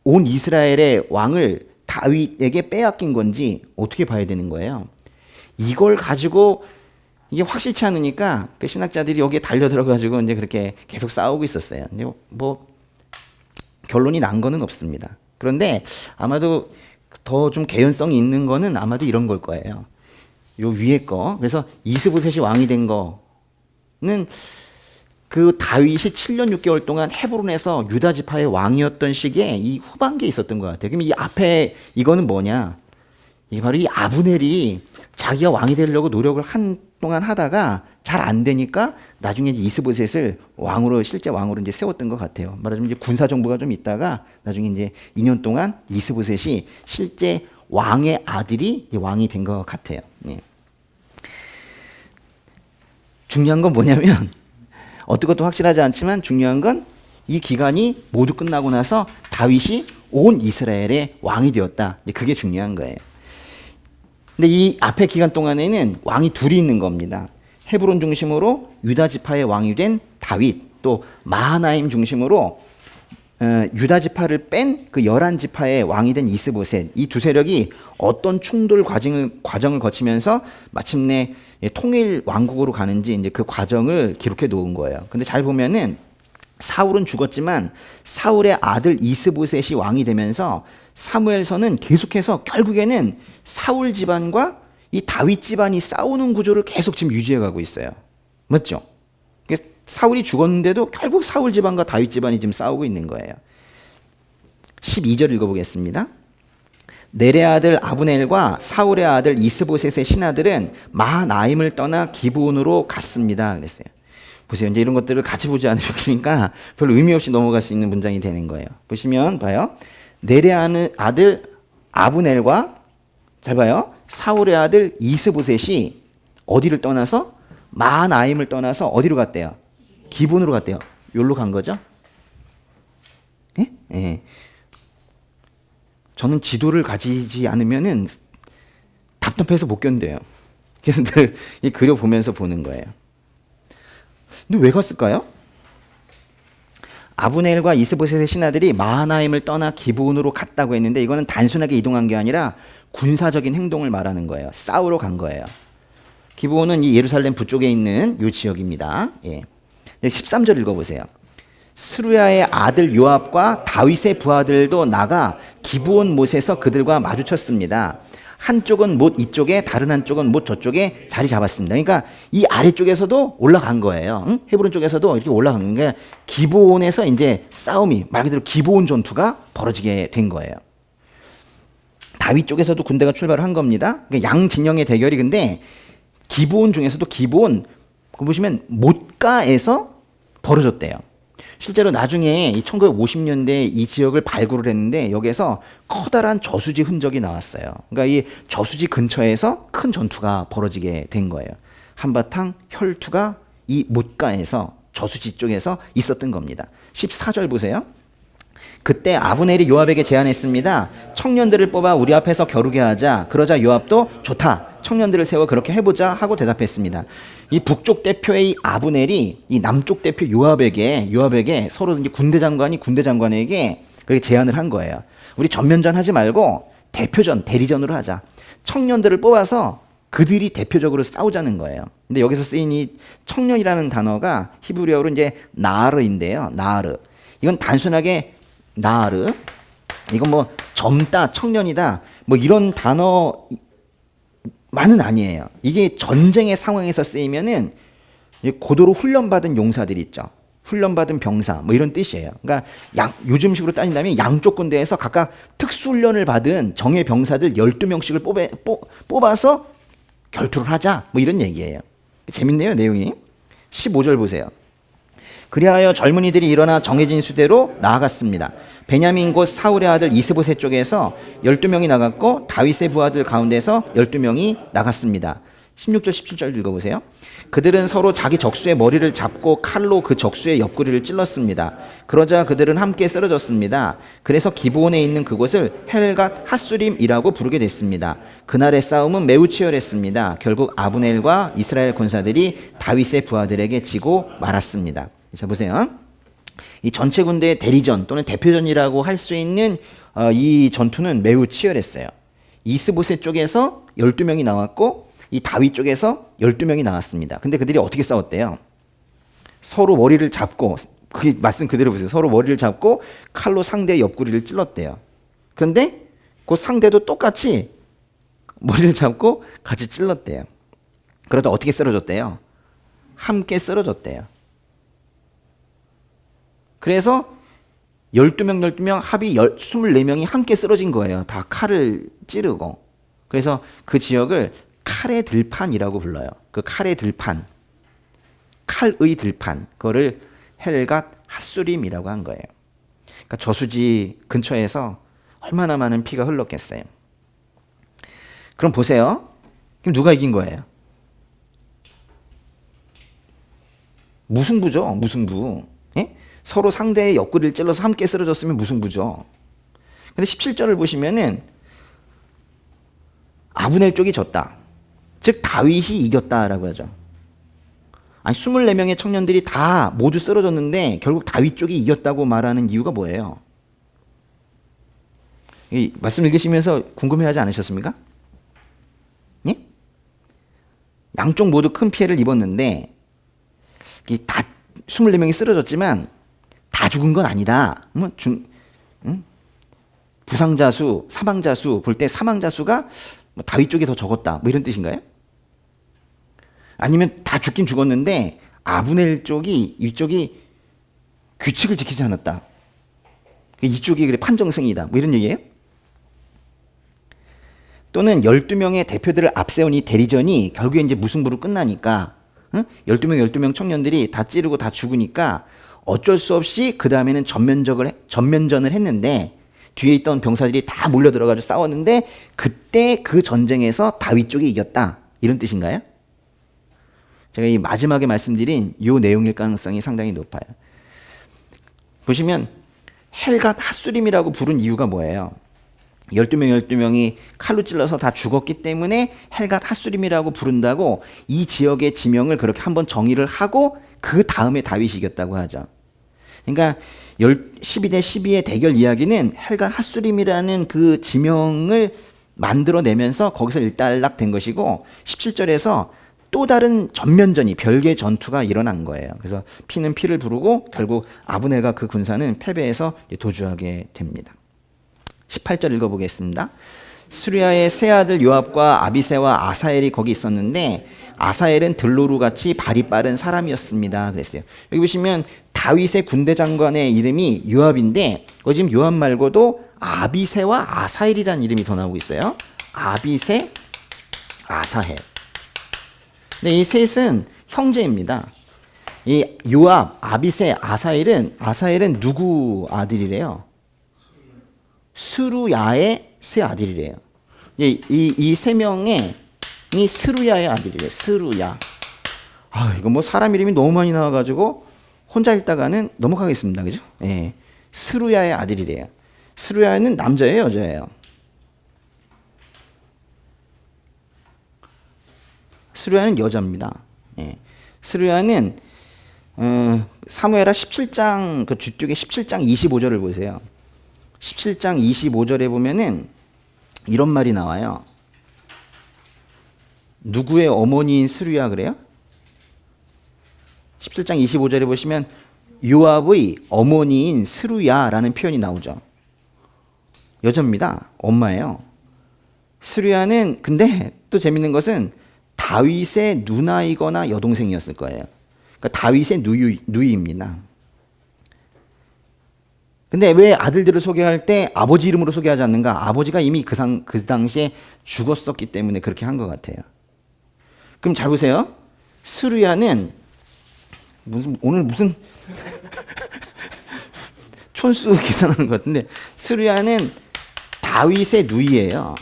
온 이스라엘의 왕을 다윗에게 빼앗긴 건지 어떻게 봐야 되는 거예요? 이걸 가지고 이게 확실치 않으니까 그 신학자들이 여기에 달려들어가지고 이제 그렇게 계속 싸우고 있었어요. 근데 뭐 결론이 난 거는 없습니다. 그런데 아마도 더 좀 개연성이 있는 거는 아마도 이런 걸 거예요. 요 위에 거. 그래서 이스보셋이 왕이 된 거는 그 다윗이 7년 6개월 동안 헤브론에서 유다 지파의 왕이었던 시기에 이 후반기에 있었던 것 같아요. 그럼 이 앞에 이거는 뭐냐? 이게 바로 이 아브넬이 자기가 왕이 되려고 노력을 한동안 하다가 잘 안 되니까 나중에 이스보셋을 왕으로 실제 왕으로 이제 세웠던 것 같아요. 말하자면 이제 군사 정부가 좀 있다가 나중에 이제 2년 동안 이스보셋이 실제 왕의 아들이 왕이 된 것 같아요. 네. 중요한 건 뭐냐면 어떤 것도 확실하지 않지만 중요한 건 이 기간이 모두 끝나고 나서 다윗이 온 이스라엘의 왕이 되었다. 그게 중요한 거예요. 근데 이 앞에 기간 동안에는 왕이 둘이 있는 겁니다. 헤브론 중심으로 유다 지파의 왕이 된 다윗, 또 마하나임 중심으로 유다 지파를 뺀 그 11지파의 왕이 된 이스보셋, 이 두 세력이 어떤 충돌 과정을 거치면서 마침내 통일 왕국으로 가는지 이제 그 과정을 기록해 놓은 거예요. 근데 잘 보면은 사울은 죽었지만 사울의 아들 이스보셋이 왕이 되면서 사무엘서는 계속해서 결국에는 사울 집안과 이 다윗 집안이 싸우는 구조를 계속 지금 유지해 가고 있어요. 맞죠? 사울이 죽었는데도 결국 사울 집안과 다윗 집안이 지금 싸우고 있는 거예요. 12절 읽어보겠습니다. 넬의 아들 아브넬과 사울의 아들 이스보셋의 신하들은 마하나임을 떠나 기브온으로 갔습니다. 그랬어요. 보세요. 이제 이런 것들을 같이 보지 않으시니까 별로 의미 없이 넘어갈 수 있는 문장이 되는 거예요. 보시면 봐요. 넬의 아들 아브넬과 잘 봐요. 사울의 아들 이스보셋이 어디를 떠나서 마하나임을 떠나서 어디로 갔대요? 기브온으로 갔대요. 여기로 간 거죠? 예? 예. 저는 지도를 가지지 않으면은 답답해서 못 견뎌요. 그래서 늘 그려보면서 보는 거예요. 근데 왜 갔을까요? 아브넬과 이스보셋의 신하들이 마하나임을 떠나 기브온으로 갔다고 했는데 이거는 단순하게 이동한 게 아니라 군사적인 행동을 말하는 거예요. 싸우러 간 거예요. 기브온은 이 예루살렘 북쪽에 있는 이 지역입니다. 예. 13절 읽어보세요. 스루야의 아들 요압과 다윗의 부하들도 나가 기브온 못에서 그들과 마주쳤습니다. 한쪽은 못 이쪽에 다른 한쪽은 못 저쪽에 자리 잡았습니다. 그러니까 이 아래쪽에서도 올라간 거예요. 응? 헤브론 쪽에서도 이렇게 올라간 게 기브온에서 이제 싸움이 말 그대로 기브온 전투가 벌어지게 된 거예요. 다윗 쪽에서도 군대가 출발을 한 겁니다. 그러니까 양 진영의 대결이 근데 기브온 중에서도 기브온 보시면 못가에서 벌어졌대요. 실제로 나중에 1950년대 이 지역을 발굴을 했는데 여기에서 커다란 저수지 흔적이 나왔어요. 그러니까 이 저수지 근처에서 큰 전투가 벌어지게 된 거예요. 한바탕 혈투가 이 못가에서 저수지 쪽에서 있었던 겁니다. 14절 보세요. 그때 아브넬이 요압에게 제안했습니다. 청년들을 뽑아 우리 앞에서 겨루게 하자. 그러자 요압도 좋다. 청년들을 세워 그렇게 해보자 하고 대답했습니다. 이 북쪽 대표의 이 아브넬이 이 남쪽 대표 요압에게 서로 이제 군대 장관에게 그렇게 제안을 한 거예요. 우리 전면전 하지 말고 대리전으로 하자. 청년들을 뽑아서 그들이 대표적으로 싸우자는 거예요. 근데 여기서 쓰인 이 청년이라는 단어가 히브리어로 이제 나르인데요. 나르. 이건 단순하게 나르, 이건 뭐 젊다, 청년이다, 뭐 이런 단어만은 아니에요. 이게 전쟁의 상황에서 쓰이면은 고도로 훈련받은 용사들 있죠. 훈련받은 병사 뭐 이런 뜻이에요. 그러니까 요즘식으로 따진다면 양쪽 군대에서 각각 특수훈련을 받은 정예 병사들 12명씩을 뽑아서 결투를 하자 뭐 이런 얘기예요. 재밌네요, 내용이. 15절 보세요. 그리하여 젊은이들이 일어나 정해진 수대로 나아갔습니다. 베냐민 곧 사울의 아들 이스보셋 쪽에서 12명이 나갔고 다윗의 부하들 가운데서 12명이 나갔습니다. 16절 17절 읽어보세요. 그들은 서로 자기 적수의 머리를 잡고 칼로 그 적수의 옆구리를 찔렀습니다. 그러자 그들은 함께 쓰러졌습니다. 그래서 기브온에 있는 그곳을 헬갓 핫수림이라고 부르게 됐습니다. 그날의 싸움은 매우 치열했습니다. 결국 아브넬과 이스라엘 군사들이 다윗의 부하들에게 지고 말았습니다. 자, 보세요. 이 전체 군대의 대리전 또는 대표전이라고 할 수 있는 이 전투는 매우 치열했어요. 이스보셋 쪽에서 12명이 나왔고 이 다윗 쪽에서 12명이 나왔습니다. 근데 그들이 어떻게 싸웠대요? 서로 머리를 잡고, 그게 말씀 그대로 보세요. 서로 머리를 잡고 칼로 상대의 옆구리를 찔렀대요. 그런데 그 상대도 똑같이 머리를 잡고 같이 찔렀대요. 그러다 어떻게 쓰러졌대요? 함께 쓰러졌대요. 그래서 12명 합이 24명이 함께 쓰러진 거예요. 다 칼을 찌르고. 그래서 그 지역을 칼의 들판이라고 불러요. 그 칼의 들판, 칼의 들판, 그거를 헬갓 핫수림이라고 한 거예요. 그러니까 저수지 근처에서 얼마나 많은 피가 흘렀겠어요. 그럼 보세요. 그럼 누가 이긴 거예요? 무승부죠, 무승부. 예? 서로 상대의 옆구리를 찔러서 함께 쓰러졌으면 무승부죠. 근데 17절을 보시면은 아브넬 쪽이 졌다. 즉 다윗이 이겼다라고 하죠. 아니 24명의 청년들이 다 모두 쓰러졌는데 결국 다윗 쪽이 이겼다고 말하는 이유가 뭐예요? 이 말씀 읽으시면서 궁금해하지 않으셨습니까? 예? 양쪽 모두 큰 피해를 입었는데 다 24명이 쓰러졌지만 다 죽은 건 아니다. 부상자 수, 사망자 수 볼 때 사망자 수가 다윗 쪽이 더 적었다. 뭐 이런 뜻인가요? 아니면 다 죽긴 죽었는데 아브넬 쪽이 이쪽이 규칙을 지키지 않았다. 이쪽이 그래 판정승이다. 뭐 이런 얘기예요? 또는 12명의 대표들을 앞세운 이 대리전이 결국에 이제 무승부로 끝나니까 12명 청년들이 다 찌르고 다 죽으니까 어쩔 수 없이 그 다음에는 전면전을 했는데 뒤에 있던 병사들이 다 몰려들어가지고 싸웠는데 그때 그 전쟁에서 다윗 쪽이 이겼다. 이런 뜻인가요? 제가 이 마지막에 말씀드린 이 내용일 가능성이 상당히 높아요. 보시면 헬갓 핫수림이라고 부른 이유가 뭐예요? 12명이 칼로 찔러서 다 죽었기 때문에 헬갓 핫수림이라고 부른다고 이 지역의 지명을 그렇게 한번 정의를 하고 그 다음에 다윗이 이겼다고 하죠. 그러니까 12대 12의 대결 이야기는 헬갓 핫수림이라는 그 지명을 만들어내면서 거기서 일단락된 것이고 17절에서 또 다른 전면전이 별개의 전투가 일어난 거예요. 그래서 피는 피를 부르고 결국 아브넬과 그 군사는 패배해서 도주하게 됩니다. 18절 읽어보겠습니다. 수리아의 세 아들 요압과 아비새와 아사엘이 거기 있었는데 아사엘은 들로루같이 발이 빠른 사람이었습니다. 그랬어요. 여기 보시면 다윗의 군대 장관의 이름이 요압인데 지금 요압 말고도 아비새와 아사엘이라는 이름이 더 나오고 있어요. 아비새, 아사엘. 근데 이 셋은 형제입니다. 이 요압, 아비새, 아사엘은 누구 아들이래요? 스루야의 세 아들이래요. 이 세 명의 이 스루야의 아들이래요. 스루야. 이거 뭐 사람 이름이 너무 많이 나와가지고 혼자 읽다가는 넘어가겠습니다. 그죠? 예. 스루야의 아들이래요. 스루야는 남자예요, 여자예요? 스루야는 여자입니다. 예. 스루야는 사무엘하 17장 그 뒤쪽에 17장 25절을 보세요. 17장 25절에 보면은 이런 말이 나와요. 누구의 어머니인 스루야 그래요? 17장 25절에 보시면 요압의 어머니인 스루야라는 표현이 나오죠. 여자입니다. 엄마예요. 스루야는 근데 또 재밌는 것은 다윗의 누나이거나 여동생이었을 거예요. 그러니까 다윗의 누이입니다. 근데 왜 아들들을 소개할 때 아버지 이름으로 소개하지 않는가? 아버지가 이미 그 당시에 죽었었기 때문에 그렇게 한 것 같아요. 그럼 잘 보세요. 스루야는 오늘 무슨 촌수 계산하는 것 같은데, 스루야는 다윗의 누이예요.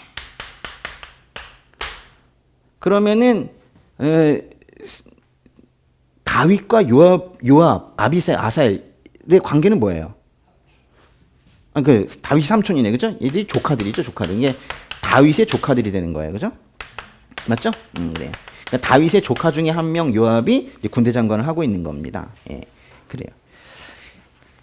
그러면은 다윗과 요압, 아비새, 아사엘의 관계는 뭐예요? 다윗이 삼촌이네, 그죠? 얘들이 조카들이죠, 조카들. 이게 다윗의 조카들이 되는 거예요, 그죠? 맞죠? 그래요. 그러니까 다윗의 조카 중에 한 명 요압이 군대 장관을 하고 있는 겁니다. 예, 그래요.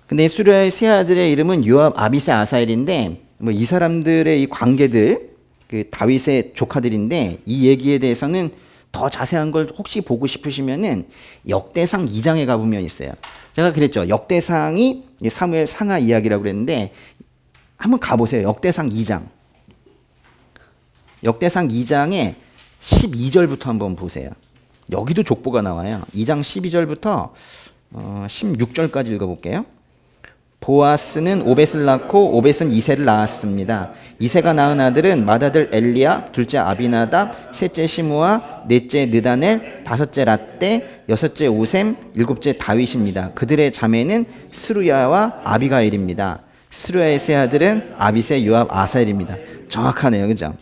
근데 스루야의 세 아들의 이름은 요압, 아비새, 아사엘인데, 뭐 이 사람들의 이 관계들, 그 다윗의 조카들인데, 이 얘기에 대해서는 더 자세한 걸 혹시 보고 싶으시면은 역대상 2장에 가보면 있어요. 제가 그랬죠. 역대상이 사무엘 상하 이야기라고 그랬는데, 한번 가보세요. 역대상 2장. 역대상 2장에 12절부터 한번 보세요. 여기도 족보가 나와요. 2장 12절부터 16절까지 읽어볼게요. 보아스는 오벳을 낳고 오벳은 이새를 낳았습니다. 이새가 낳은 아들은 맏아들 엘리야, 둘째 아비나답, 셋째 시므아, 넷째 느다넬, 다섯째 랏대, 여섯째 오셈, 일곱째 다윗입니다. 그들의 자매는 스루야와 아비가일입니다. 스루야의 세 아들은 아비새, 요압, 아사엘입니다. 정확하네요, 그죠?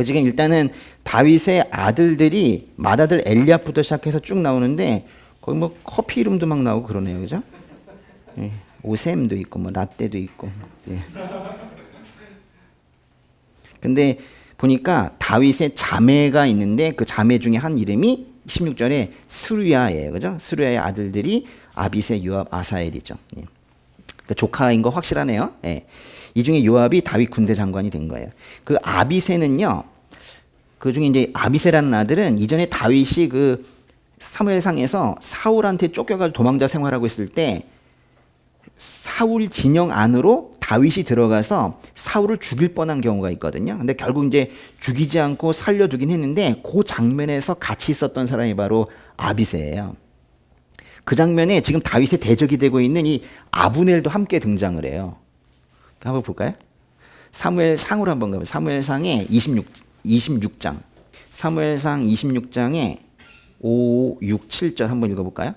지금 일단은 다윗의 아들들이 맏아들 엘리압부터 시작해서 쭉 나오는데, 거기 뭐 커피 이름도 막 나오고 그러네요, 그죠? 예. 오셈도 있고 뭐 라떼도 있고. 예. 근데 보니까 다윗의 자매가 있는데 그 자매 중에 한 이름이 16절에 스루야예요. 그죠? 스루야의 아들들이 아비새, 요압, 아사엘이죠. 예. 그러니까 조카인 거 확실하네요. 예. 이 중에 요압이 다윗 군대 장관이 된 거예요. 그 아비새는요. 그 중에 이제 아비새라는 아들은 이전에 다윗이 그 사무엘상에서 사울한테 쫓겨가지고 도망자 생활하고 있을 때 사울 진영 안으로 다윗이 들어가서 사울을 죽일 뻔한 경우가 있거든요. 근데 결국 이제 죽이지 않고 살려두긴 했는데 그 장면에서 같이 있었던 사람이 바로 아비새예요. 그 장면에 지금 다윗의 대적이 되고 있는 이 아브넬도 함께 등장을 해요. 한번 볼까요? 사무엘상으로 한번 가보세요. 사무엘상의 26장. 사무엘상 26장에 5, 6, 7절 한번 읽어볼까요?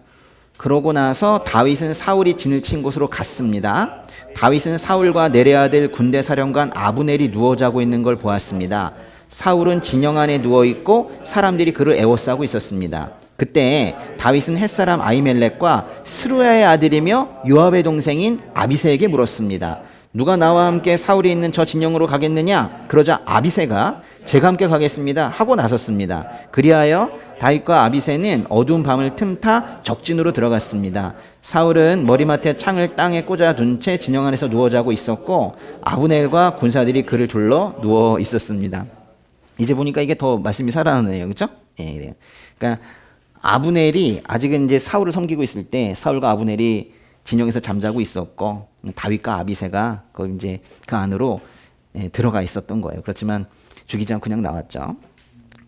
그러고 나서 다윗은 사울이 진을 친 곳으로 갔습니다. 다윗은 사울과 내레 아들 군대 사령관 아브넬이 누워 자고 있는 걸 보았습니다. 사울은 진영 안에 누워 있고 사람들이 그를 에워싸고 있었습니다. 그때 다윗은 햇사람 아히멜렉과 스루야의 아들이며 요압의 동생인 아비새에게 물었습니다. 누가 나와 함께 사울이 있는 저 진영으로 가겠느냐? 그러자 아비새가 제가 함께 가겠습니다 하고 나섰습니다. 그리하여 다윗과 아비새는 어두운 밤을 틈타 적진으로 들어갔습니다. 사울은 머리맡에 창을 땅에 꽂아둔 채 진영 안에서 누워 자고 있었고 아브넬과 군사들이 그를 둘러 누워 있었습니다. 이제 보니까 이게 더 말씀이 살아나네요, 그렇죠? 예, 그래요. 그러니까 아브넬이 아직은 이제 사울을 섬기고 있을 때 사울과 아브넬이 진영에서 잠자고 있었고 다윗과 아비새가 그 이제 그 안으로 들어가 있었던 거예요. 그렇지만 죽이지 않고 그냥 나왔죠.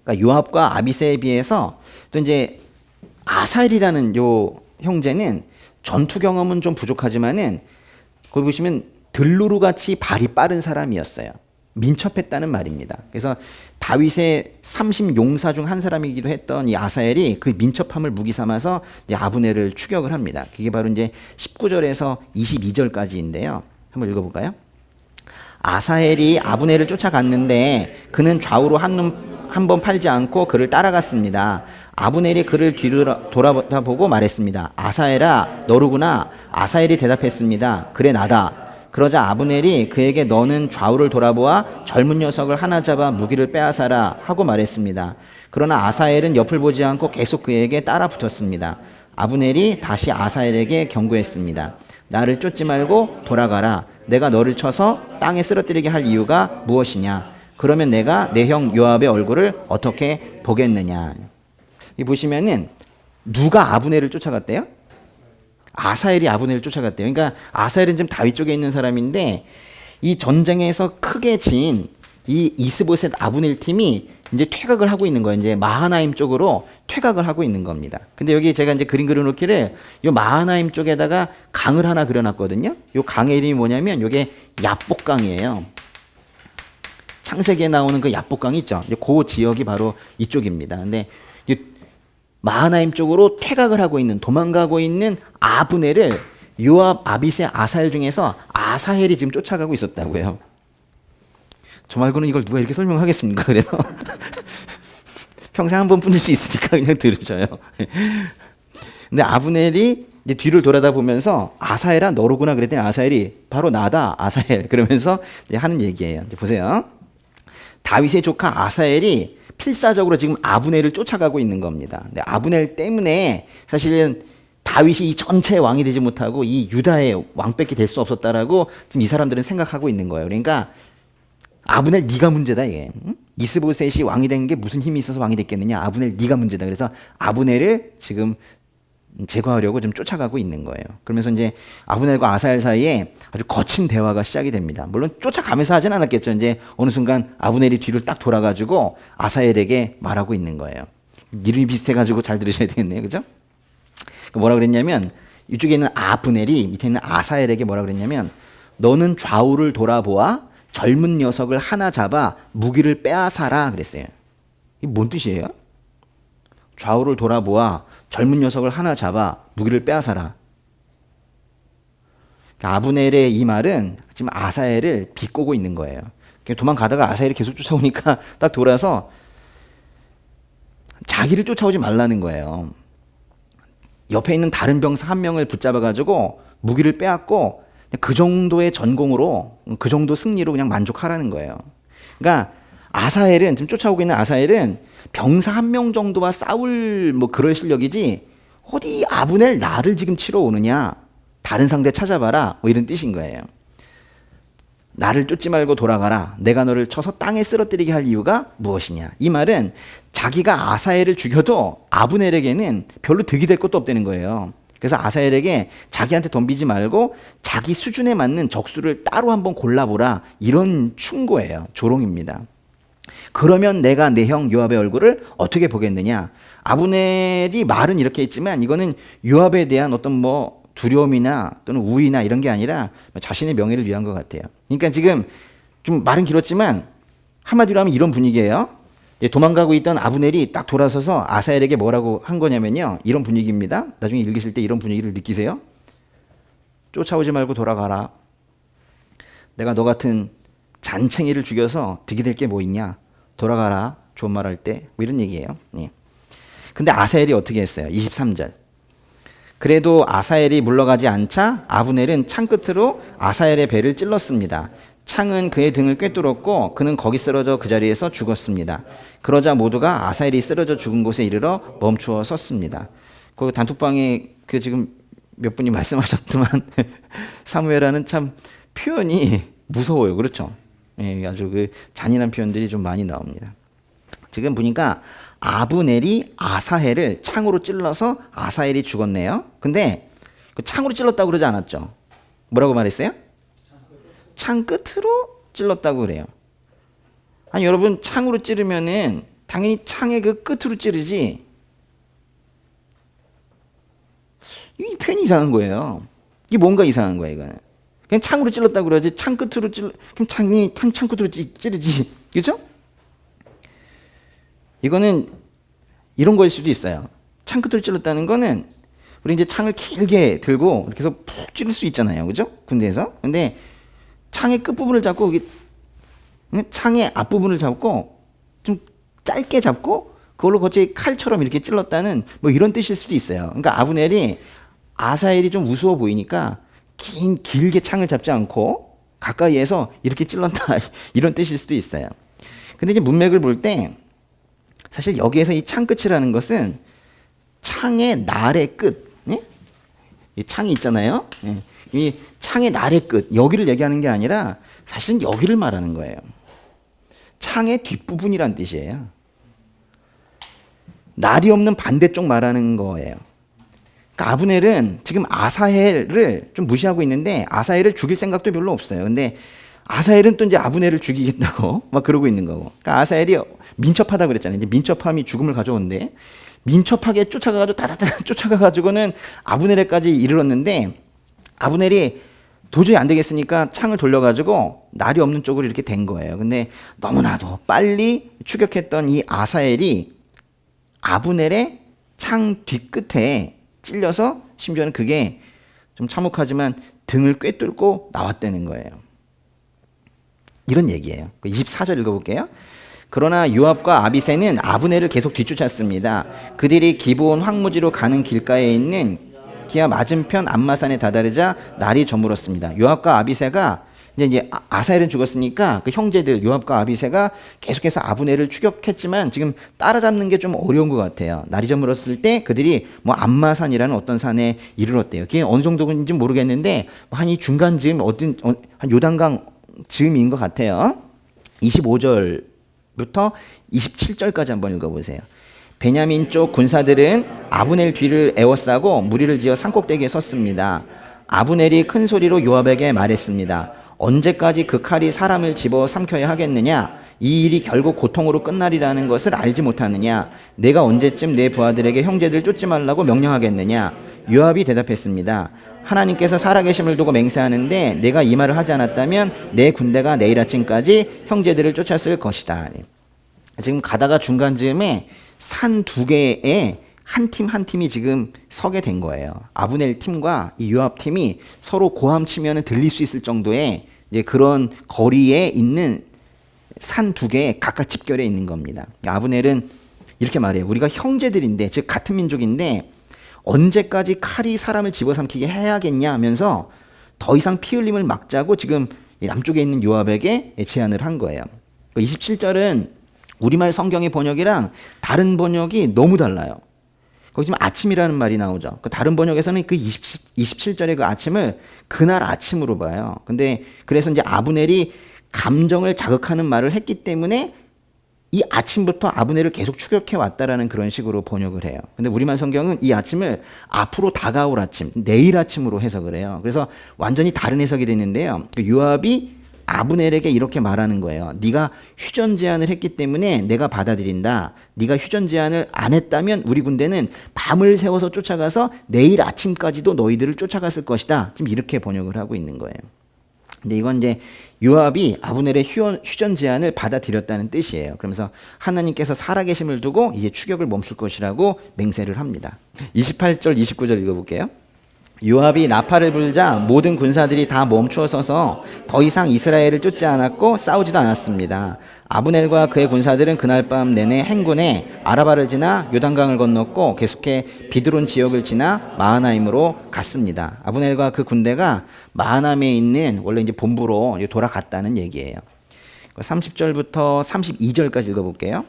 그러니까 요압과 아비새에 비해서 또 이제 아사엘이라는 요 형제는 전투 경험은 좀 부족하지만은 거기 보시면 들루루 같이 발이 빠른 사람이었어요. 민첩했다는 말입니다. 그래서 다윗의 30용사 중 한 사람이기도 했던 이 아사엘이 그 민첩함을 무기 삼아서 이제 아브넬을 추격을 합니다. 그게 바로 이제 19절에서 22절까지인데요. 한번 읽어볼까요? 아사엘이 아브넬을 쫓아갔는데 그는 좌우로 한 번 팔지 않고 그를 따라갔습니다. 아브넬이 그를 뒤로 돌아보고 말했습니다. 아사엘아, 너로구나. 아사엘이 대답했습니다. 그래, 나다. 그러자 아브넬이 그에게 너는 좌우를 돌아보아 젊은 녀석을 하나 잡아 무기를 빼앗아라 하고 말했습니다. 그러나 아사엘은 옆을 보지 않고 계속 그에게 따라 붙었습니다. 아브넬이 다시 아사엘에게 경고했습니다. 나를 쫓지 말고 돌아가라. 내가 너를 쳐서 땅에 쓰러뜨리게 할 이유가 무엇이냐? 그러면 내가 내 형 요압의 얼굴을 어떻게 보겠느냐? 이 보시면은 누가 아브넬을 쫓아갔대요? 아사헬이 아브넬을 쫓아갔대요. 그러니까 아사헬은 지금 다윗 쪽에 있는 사람인데 이 전쟁에서 크게 진 이 이스보셋 아브넬 팀이 이제 퇴각을 하고 있는 거예요. 이제 마하나임 쪽으로 퇴각을 하고 있는 겁니다. 근데 여기 제가 이제 그림 그려놓기를 요 마하나임 쪽에다가 강을 하나 그려놨거든요. 요 강의 이름이 뭐냐면 요게 야복강이에요. 창세기에 나오는 그 야복강이 있죠. 그 지역이 바로 이쪽입니다. 근데 이 마하나임 쪽으로 퇴각을 하고 있는, 도망가고 있는 아브넬을 요압, 아비새, 아사헬 중에서 아사헬이 지금 쫓아가고 있었다고요. 저 말고는 이걸 누가 이렇게 설명하겠습니까? 그래서 평생 한 번 뿐일 수 있으니까 그냥 들으셔요. 근데 아브넬이 이제 뒤를 돌아다 보면서 아사헬아 너로구나 그랬더니 아사헬이 바로 나다 아사헬 그러면서 이제 하는 얘기예요. 이제 보세요. 다윗의 조카 아사헬이 필사적으로 지금 아브넬을 쫓아가고 있는 겁니다. 근데 아브넬 때문에 사실은 다윗이 이 전체 왕이 되지 못하고 이 유다의 왕밖에 될 수 없었다라고 지금 이 사람들은 생각하고 있는 거예요. 그러니까 아브넬 네가 문제다 이게. 이스보셋이 왕이 된 게 무슨 힘이 있어서 왕이 됐겠느냐. 아브넬 네가 문제다. 그래서 아브넬을 지금 제거하려고 좀 쫓아가고 있는 거예요. 그러면서 이제 아브넬과 아사헬 사이에 아주 거친 대화가 시작이 됩니다. 물론 쫓아가면서 하진 않았겠죠. 이제 어느 순간 아브넬이 뒤를 딱 돌아가지고 아사헬에게 말하고 있는 거예요. 이름이 비슷해가지고 잘 들으셔야 되겠네요. 그죠? 뭐라 그랬냐면 이쪽에 있는 아브넬이 밑에 있는 아사헬에게 뭐라 그랬냐면 너는 좌우를 돌아보아 젊은 녀석을 하나 잡아 무기를 빼앗아라 그랬어요. 이게 뭔 뜻이에요? 좌우를 돌아보아 젊은 녀석을 하나 잡아 무기를 빼앗아라. 아브넬의 이 말은 지금 아사헬을 비꼬고 있는 거예요. 도망가다가 아사헬이 계속 쫓아오니까 딱 돌아서 자기를 쫓아오지 말라는 거예요. 옆에 있는 다른 병사 한 명을 붙잡아가지고 무기를 빼앗고 그 정도의 전공으로 그 정도 승리로 그냥 만족하라는 거예요. 그러니까 아사헬은 지금 쫓아오고 있는 아사헬은 병사 한 명 정도와 싸울 뭐 그럴 실력이지 어디 아브넬 나를 지금 치러 오느냐 다른 상대 찾아봐라 뭐 이런 뜻인 거예요. 나를 쫓지 말고 돌아가라. 내가 너를 쳐서 땅에 쓰러뜨리게 할 이유가 무엇이냐. 이 말은 자기가 아사헬을 죽여도 아브넬에게는 별로 득이 될 것도 없다는 거예요. 그래서 아사헬에게 자기한테 덤비지 말고 자기 수준에 맞는 적수를 따로 한번 골라보라. 이런 충고예요. 조롱입니다. 그러면 내가 내 형 요압의 얼굴을 어떻게 보겠느냐. 아브넬이 말은 이렇게 했지만 이거는 요압에 대한 어떤 뭐 두려움이나 또는 우위나 이런 게 아니라 자신의 명예를 위한 것 같아요. 그러니까 지금 좀 말은 길었지만 한마디로 하면 이런 분위기예요. 도망가고 있던 아브넬이 딱 돌아서서 아사헬에게 뭐라고 한 거냐면요. 이런 분위기입니다. 나중에 읽으실 때 이런 분위기를 느끼세요. 쫓아오지 말고 돌아가라. 내가 너 같은 잔챙이를 죽여서 득이 될 게 뭐 있냐. 돌아가라. 좋은 말 할 때. 뭐 이런 얘기예요. 예. 근데 아사헬이 어떻게 했어요? 23절. 그래도 아사헬이 물러가지 않자 아브넬은 창 끝으로 아사헬의 배를 찔렀습니다. 창은 그의 등을 꿰뚫었고 그는 거기 쓰러져 그 자리에서 죽었습니다. 그러자 모두가 아사헬이 쓰러져 죽은 곳에 이르러 멈추어 섰습니다. 그 단톡방에 그 지금 몇 분이 말씀하셨지만 사무엘하는 참 표현이 무서워요. 그렇죠? 예, 아주 그 잔인한 표현들이 좀 많이 나옵니다. 지금 보니까 아브넬이 아사헬을 창으로 찔러서 아사헬이 죽었네요. 근데 그 창으로 찔렀다고 그러지 않았죠? 뭐라고 말했어요? 창 끝으로 찔렀다고 그래요. 아니 여러분 창으로 찌르면은 당연히 창의 그 끝으로 찌르지. 이 표현이 이상한 거예요. 이게 뭔가 이상한 거야 이거는. 그냥 창으로 찔렀다고 그러지 창 끝으로 그럼 창 끝으로 찌르지. 그죠? 이거는 이런 거일 수도 있어요. 창 끝으로 찔렀다는 거는 우리 이제 창을 길게 들고 이렇게 해서 푹 찌를 수 있잖아요. 그죠? 군대에서. 근데 창의 끝부분을 잡고 창의 앞부분을 잡고 좀 짧게 잡고 그걸로 거치 칼처럼 이렇게 찔렀다는 뭐 이런 뜻일 수도 있어요. 그러니까 아브넬이 아사헬이 좀 우스워 보이니까 길게 창을 잡지 않고 가까이에서 이렇게 찔렀다 이런 뜻일 수도 있어요. 근데 이제 문맥을 볼 때 사실 여기에서 이 창 끝이라는 것은 창의 날의 끝, 예? 이 창이 있잖아요. 예. 이 창의 날의 끝 여기를 얘기하는 게 아니라 사실은 여기를 말하는 거예요. 창의 뒷부분이란 뜻이에요. 날이 없는 반대쪽 말하는 거예요. 그러니까 아브넬은 지금 아사헬을 좀 무시하고 있는데 아사헬을 죽일 생각도 별로 없어요. 근데 아사헬은 또 이제 아브넬을 죽이겠다고 막 그러고 있는 거고. 그러니까 아사헬이 민첩하다 그랬잖아요. 이제 민첩함이 죽음을 가져오는데 민첩하게 쫓아가가지고 다다다 쫓아가가지고는 아브넬에까지 이르렀는데 아브넬이 도저히 안 되겠으니까 창을 돌려가지고 날이 없는 쪽으로 이렇게 된 거예요. 근데 너무나도 빨리 추격했던 이 아사헬이 아브넬의 창 뒤끝에 찔려서 심지어는 그게 좀 참혹하지만 등을 꿰뚫고 나왔다는 거예요. 이런 얘기예요. 24절 읽어볼게요. 그러나 요압과 아비새는 아브넬을 계속 뒤쫓았습니다. 그들이 기브온 황무지로 가는 길가에 있는 기아 맞은편 암마산에 다다르자 날이 저물었습니다. 요압과 아비새가 이제 아사헬은 죽었으니까 그 형제들 요압과 아비새가 계속해서 아브넬을 추격했지만 지금 따라잡는 게 좀 어려운 것 같아요. 날이 저물었을 때 그들이 뭐 암마산이라는 어떤 산에 이르렀대요. 그게 어느 정도인지 모르겠는데 한 이 중간 즈음 한 요단강 즈음인 것 같아요. 25절부터 27절까지 한번 읽어보세요. 베냐민 쪽 군사들은 아브넬 뒤를 에워싸고 무리를 지어 산꼭대기에 섰습니다. 아브넬이 큰 소리로 요압에게 말했습니다. 언제까지 그 칼이 사람을 집어 삼켜야 하겠느냐? 이 일이 결국 고통으로 끝나리라는 것을 알지 못하느냐? 내가 언제쯤 내 부하들에게 형제들 쫓지 말라고 명령하겠느냐? 요압이 대답했습니다. 하나님께서 살아계심을 두고 맹세하는데 내가 이 말을 하지 않았다면 내 군대가 내일 아침까지 형제들을 쫓았을 것이다. 지금 가다가 중간 즈음에 산 두 개에 한 팀 한 팀이 지금 서게 된 거예요. 아브넬 팀과 이 요압 팀이 서로 고함 치면은 들릴 수 있을 정도의 이제 그런 거리에 있는 산 두 개에 각각 집결해 있는 겁니다. 아브넬은 이렇게 말해요. 우리가 형제들인데, 즉 같은 민족인데 언제까지 칼이 사람을 집어삼키게 해야겠냐 하면서 더 이상 피 흘림을 막자고 지금 남쪽에 있는 요압에게 제안을 한 거예요. 27절은 우리말 성경의 번역이랑 다른 번역이 너무 달라요. 거기 지금 아침이라는 말이 나오죠. 다른 번역에서는 그 27절의 그 아침을 그날 아침으로 봐요. 근데 그래서 이제 아브넬이 감정을 자극하는 말을 했기 때문에 이 아침부터 아브넬을 계속 추격해 왔다라는 그런 식으로 번역을 해요. 근데 우리말 성경은 이 아침을 앞으로 다가올 아침, 내일 아침으로 해석을 해요. 그래서 완전히 다른 해석이 되는데요. 요압이 아브넬에게 이렇게 말하는 거예요. 네가 휴전 제안을 했기 때문에 내가 받아들인다. 네가 휴전 제안을 안 했다면 우리 군대는 밤을 새워서 쫓아가서 내일 아침까지도 너희들을 쫓아갔을 것이다. 지금 이렇게 번역을 하고 있는 거예요. 근데 이건 이제 요압이 아브넬의 휴전 제안을 받아들였다는 뜻이에요. 그러면서 하나님께서 살아계심을 두고 이제 추격을 멈출 것이라고 맹세를 합니다. 28절, 29절 읽어볼게요. 요압이 나팔을 불자 모든 군사들이 다 멈추어 서서 더 이상 이스라엘을 쫓지 않았고 싸우지도 않았습니다. 아브넬과 그의 군사들은 그날 밤 내내 행군에 아라바를 지나 요단강을 건넜고 계속해 비드론 지역을 지나 마하나임으로 갔습니다. 아브넬과 그 군대가 마하나임에 있는 원래 이제 본부로 돌아갔다는 얘기예요. 30절부터 32절까지 읽어볼게요.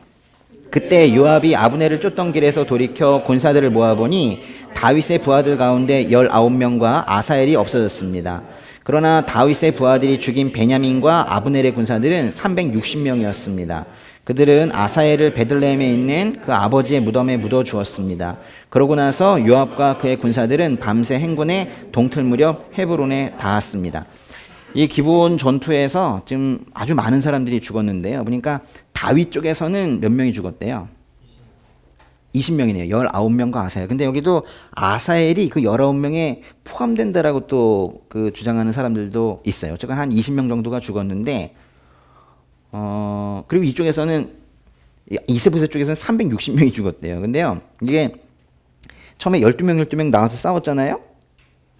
그때 요압이 아브넬을 쫓던 길에서 돌이켜 군사들을 모아보니 다윗의 부하들 가운데 19명과 아사헬이 없어졌습니다. 그러나 다윗의 부하들이 죽인 베냐민과 아브넬의 군사들은 360명이었습니다. 그들은 아사헬을 베들레헴에 있는 그 아버지의 무덤에 묻어 주었습니다. 그러고 나서 요압과 그의 군사들은 밤새 행군해 동틀 무렵 헤브론에 닿았습니다. 이 기브온 전투에서 지금 아주 많은 사람들이 죽었는데요. 보니까 다윗 쪽에서는 몇 명이 죽었대요? 20명이네요. 19명과 아사엘. 근데 여기도 아사엘이 그 19명에 포함된다라고 또 그 주장하는 사람들도 있어요. 어쨌든 한 20명 정도가 죽었는데, 그리고 이쪽에서는 이세보셋 쪽에서는 360명이 죽었대요. 근데요, 이게 처음에 12명 나와서 싸웠잖아요.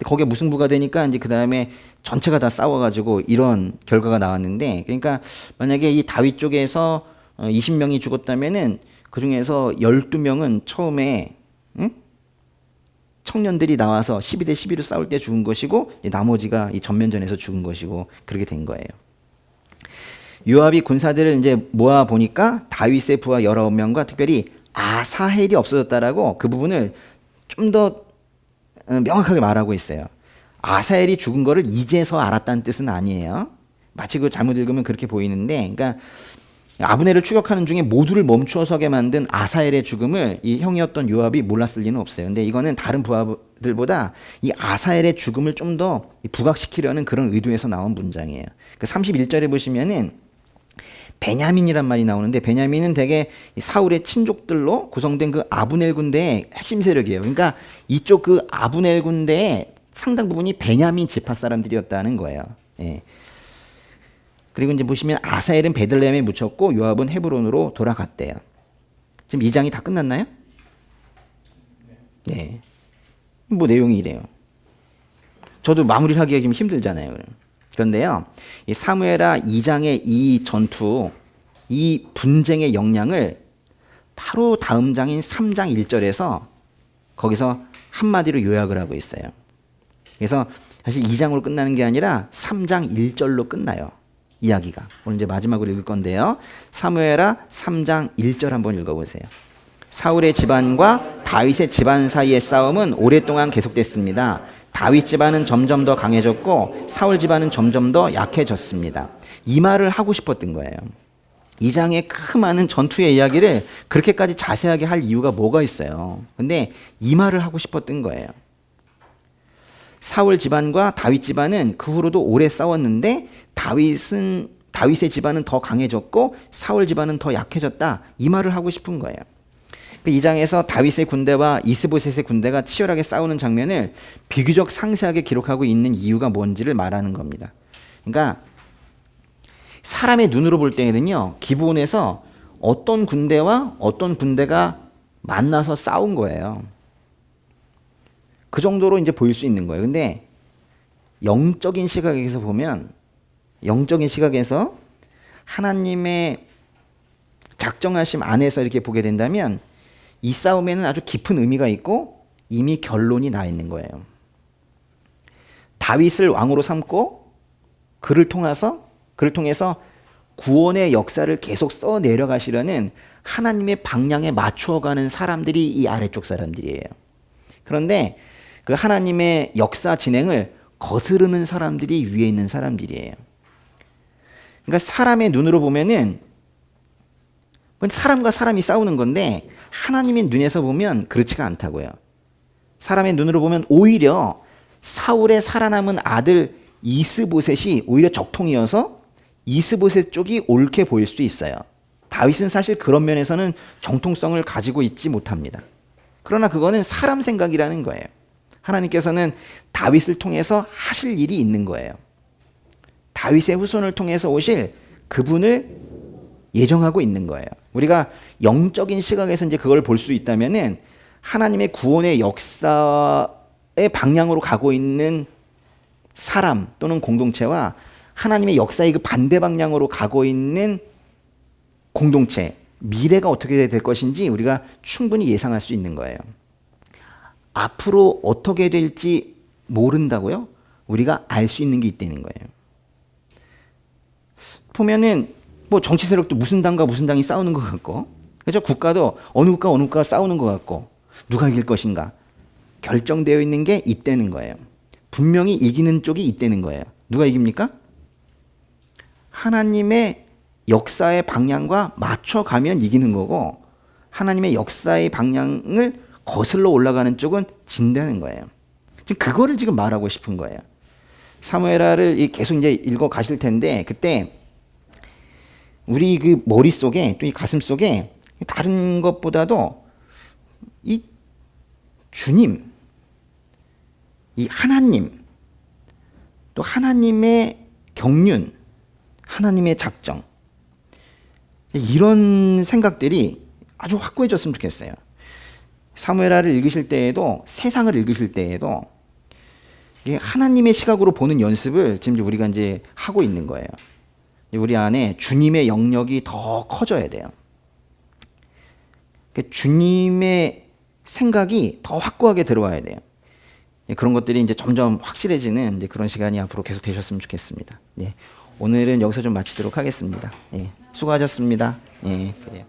거기에 무승부가 되니까 이제 그 다음에 전체가 다 싸워가지고 이런 결과가 나왔는데, 그러니까 만약에 이 다윗 쪽에서 20명이 죽었다면은 그 중에서 12명은 처음에 청년들이 나와서 12대 12로 싸울 때 죽은 것이고, 나머지가 이 전면전에서 죽은 것이고, 그렇게 된 거예요. 요압이 군사들을 이제 모아 보니까 다윗의 부하 19명과 특별히 아사헬이 없어졌다라고 그 부분을 좀 더 명확하게 말하고 있어요. 아사헬이 죽은 거를 이제서 알았다는 뜻은 아니에요. 마치 그 잘못 읽으면 그렇게 보이는데, 그러니까 아브넬을 추격하는 중에 모두를 멈추어 서게 만든 아사엘의 죽음을 이 형이었던 요압이 몰랐을 리는 없어요. 근데 이거는 다른 부하들보다 이 아사엘의 죽음을 좀 더 부각시키려는 그런 의도에서 나온 문장이에요. 그 31절에 보시면은 베냐민이란 말이 나오는데, 베냐민은 되게 사울의 친족들로 구성된 그 아브넬 군대의 핵심 세력이에요. 그러니까 이쪽 그 아브넬 군대의 상당 부분이 베냐민 지파 사람들이었다는 거예요. 예. 그리고 이제 보시면 아사엘은 베들레헴에 묻혔고 요압은 헤브론으로 돌아갔대요. 지금 2장이 다 끝났나요? 네. 뭐 내용이 이래요. 저도 마무리를 하기가 좀 힘들잖아요. 그런데요, 이 사무엘하 2장의 이 전투, 이 분쟁의 영향을 바로 다음 장인 3장 1절에서 거기서 한마디로 요약을 하고 있어요. 그래서 사실 2장으로 끝나는 게 아니라 3장 1절로 끝나요. 이야기가. 오늘 이제 마지막으로 읽을 건데요. 사무엘하 3장 1절 한번 읽어보세요. 사울의 집안과 다윗의 집안 사이의 싸움은 오랫동안 계속됐습니다. 다윗 집안은 점점 더 강해졌고 사울 집안은 점점 더 약해졌습니다. 이 말을 하고 싶었던 거예요. 이 장의 그 많은 전투의 이야기를 그렇게까지 자세하게 할 이유가 뭐가 있어요. 근데 이 말을 하고 싶었던 거예요. 사울 집안과 다윗 집안은 그 후로도 오래 싸웠는데 다윗의 집안은 더 강해졌고 사울 집안은 더 약해졌다. 이 말을 하고 싶은 거예요. 이 장에서 다윗의 군대와 이스보셋의 군대가 치열하게 싸우는 장면을 비교적 상세하게 기록하고 있는 이유가 뭔지를 말하는 겁니다. 그러니까 사람의 눈으로 볼 때는요, 기브온에서 어떤 군대와 어떤 군대가 만나서 싸운 거예요. 그 정도로 이제 보일 수 있는 거예요. 근데 영적인 시각에서 보면, 영적인 시각에서 하나님의 작정하심 안에서 이렇게 보게 된다면 이 싸움에는 아주 깊은 의미가 있고 이미 결론이 나 있는 거예요. 다윗을 왕으로 삼고 그를 통해서 구원의 역사를 계속 써 내려가시려는 하나님의 방향에 맞추어가는 사람들이 이 아래쪽 사람들이에요. 그런데 그 하나님의 역사 진행을 거스르는 사람들이 위에 있는 사람들이에요. 그러니까 사람의 눈으로 보면은 사람과 사람이 싸우는 건데 하나님의 눈에서 보면 그렇지가 않다고요. 사람의 눈으로 보면 오히려 사울의 살아남은 아들 이스보셋이 오히려 적통이어서 이스보셋 쪽이 옳게 보일 수 있어요. 다윗은 사실 그런 면에서는 정통성을 가지고 있지 못합니다. 그러나 그거는 사람 생각이라는 거예요. 하나님께서는 다윗을 통해서 하실 일이 있는 거예요. 다윗의 후손을 통해서 오실 그분을 예정하고 있는 거예요. 우리가 영적인 시각에서 이제 그걸 볼 수 있다면은 하나님의 구원의 역사의 방향으로 가고 있는 사람 또는 공동체와 하나님의 역사의 그 반대 방향으로 가고 있는 공동체, 미래가 어떻게 될 것인지 우리가 충분히 예상할 수 있는 거예요. 앞으로 어떻게 될지 모른다고요? 우리가 알 수 있는 게 있다는 거예요. 보면은 뭐 정치 세력도 무슨 당과 무슨 당이 싸우는 것 같고, 그렇죠? 국가도 어느 국가가 싸우는 것 같고, 누가 이길 것인가 결정되어 있는 게 있다는 거예요. 분명히 이기는 쪽이 있다는 거예요. 누가 이깁니까? 하나님의 역사의 방향과 맞춰가면 이기는 거고, 하나님의 역사의 방향을 거슬러 올라가는 쪽은 진다는 거예요. 지금 그거를 지금 말하고 싶은 거예요. 사무엘하를 계속 이제 읽어 가실 텐데, 그때 우리 그 머릿속에 또 이 가슴 속에 다른 것보다도 이 주님, 이 하나님, 또 하나님의 경륜, 하나님의 작정, 이런 생각들이 아주 확고해졌으면 좋겠어요. 사무엘하를 읽으실 때에도, 세상을 읽으실 때에도 하나님의 시각으로 보는 연습을 지금 우리가 이제 하고 있는 거예요. 우리 안에 주님의 영역이 더 커져야 돼요. 주님의 생각이 더 확고하게 들어와야 돼요. 그런 것들이 이제 점점 확실해지는 이제 그런 시간이 앞으로 계속 되셨으면 좋겠습니다. 오늘은 여기서 좀 마치도록 하겠습니다. 수고하셨습니다. 그래요.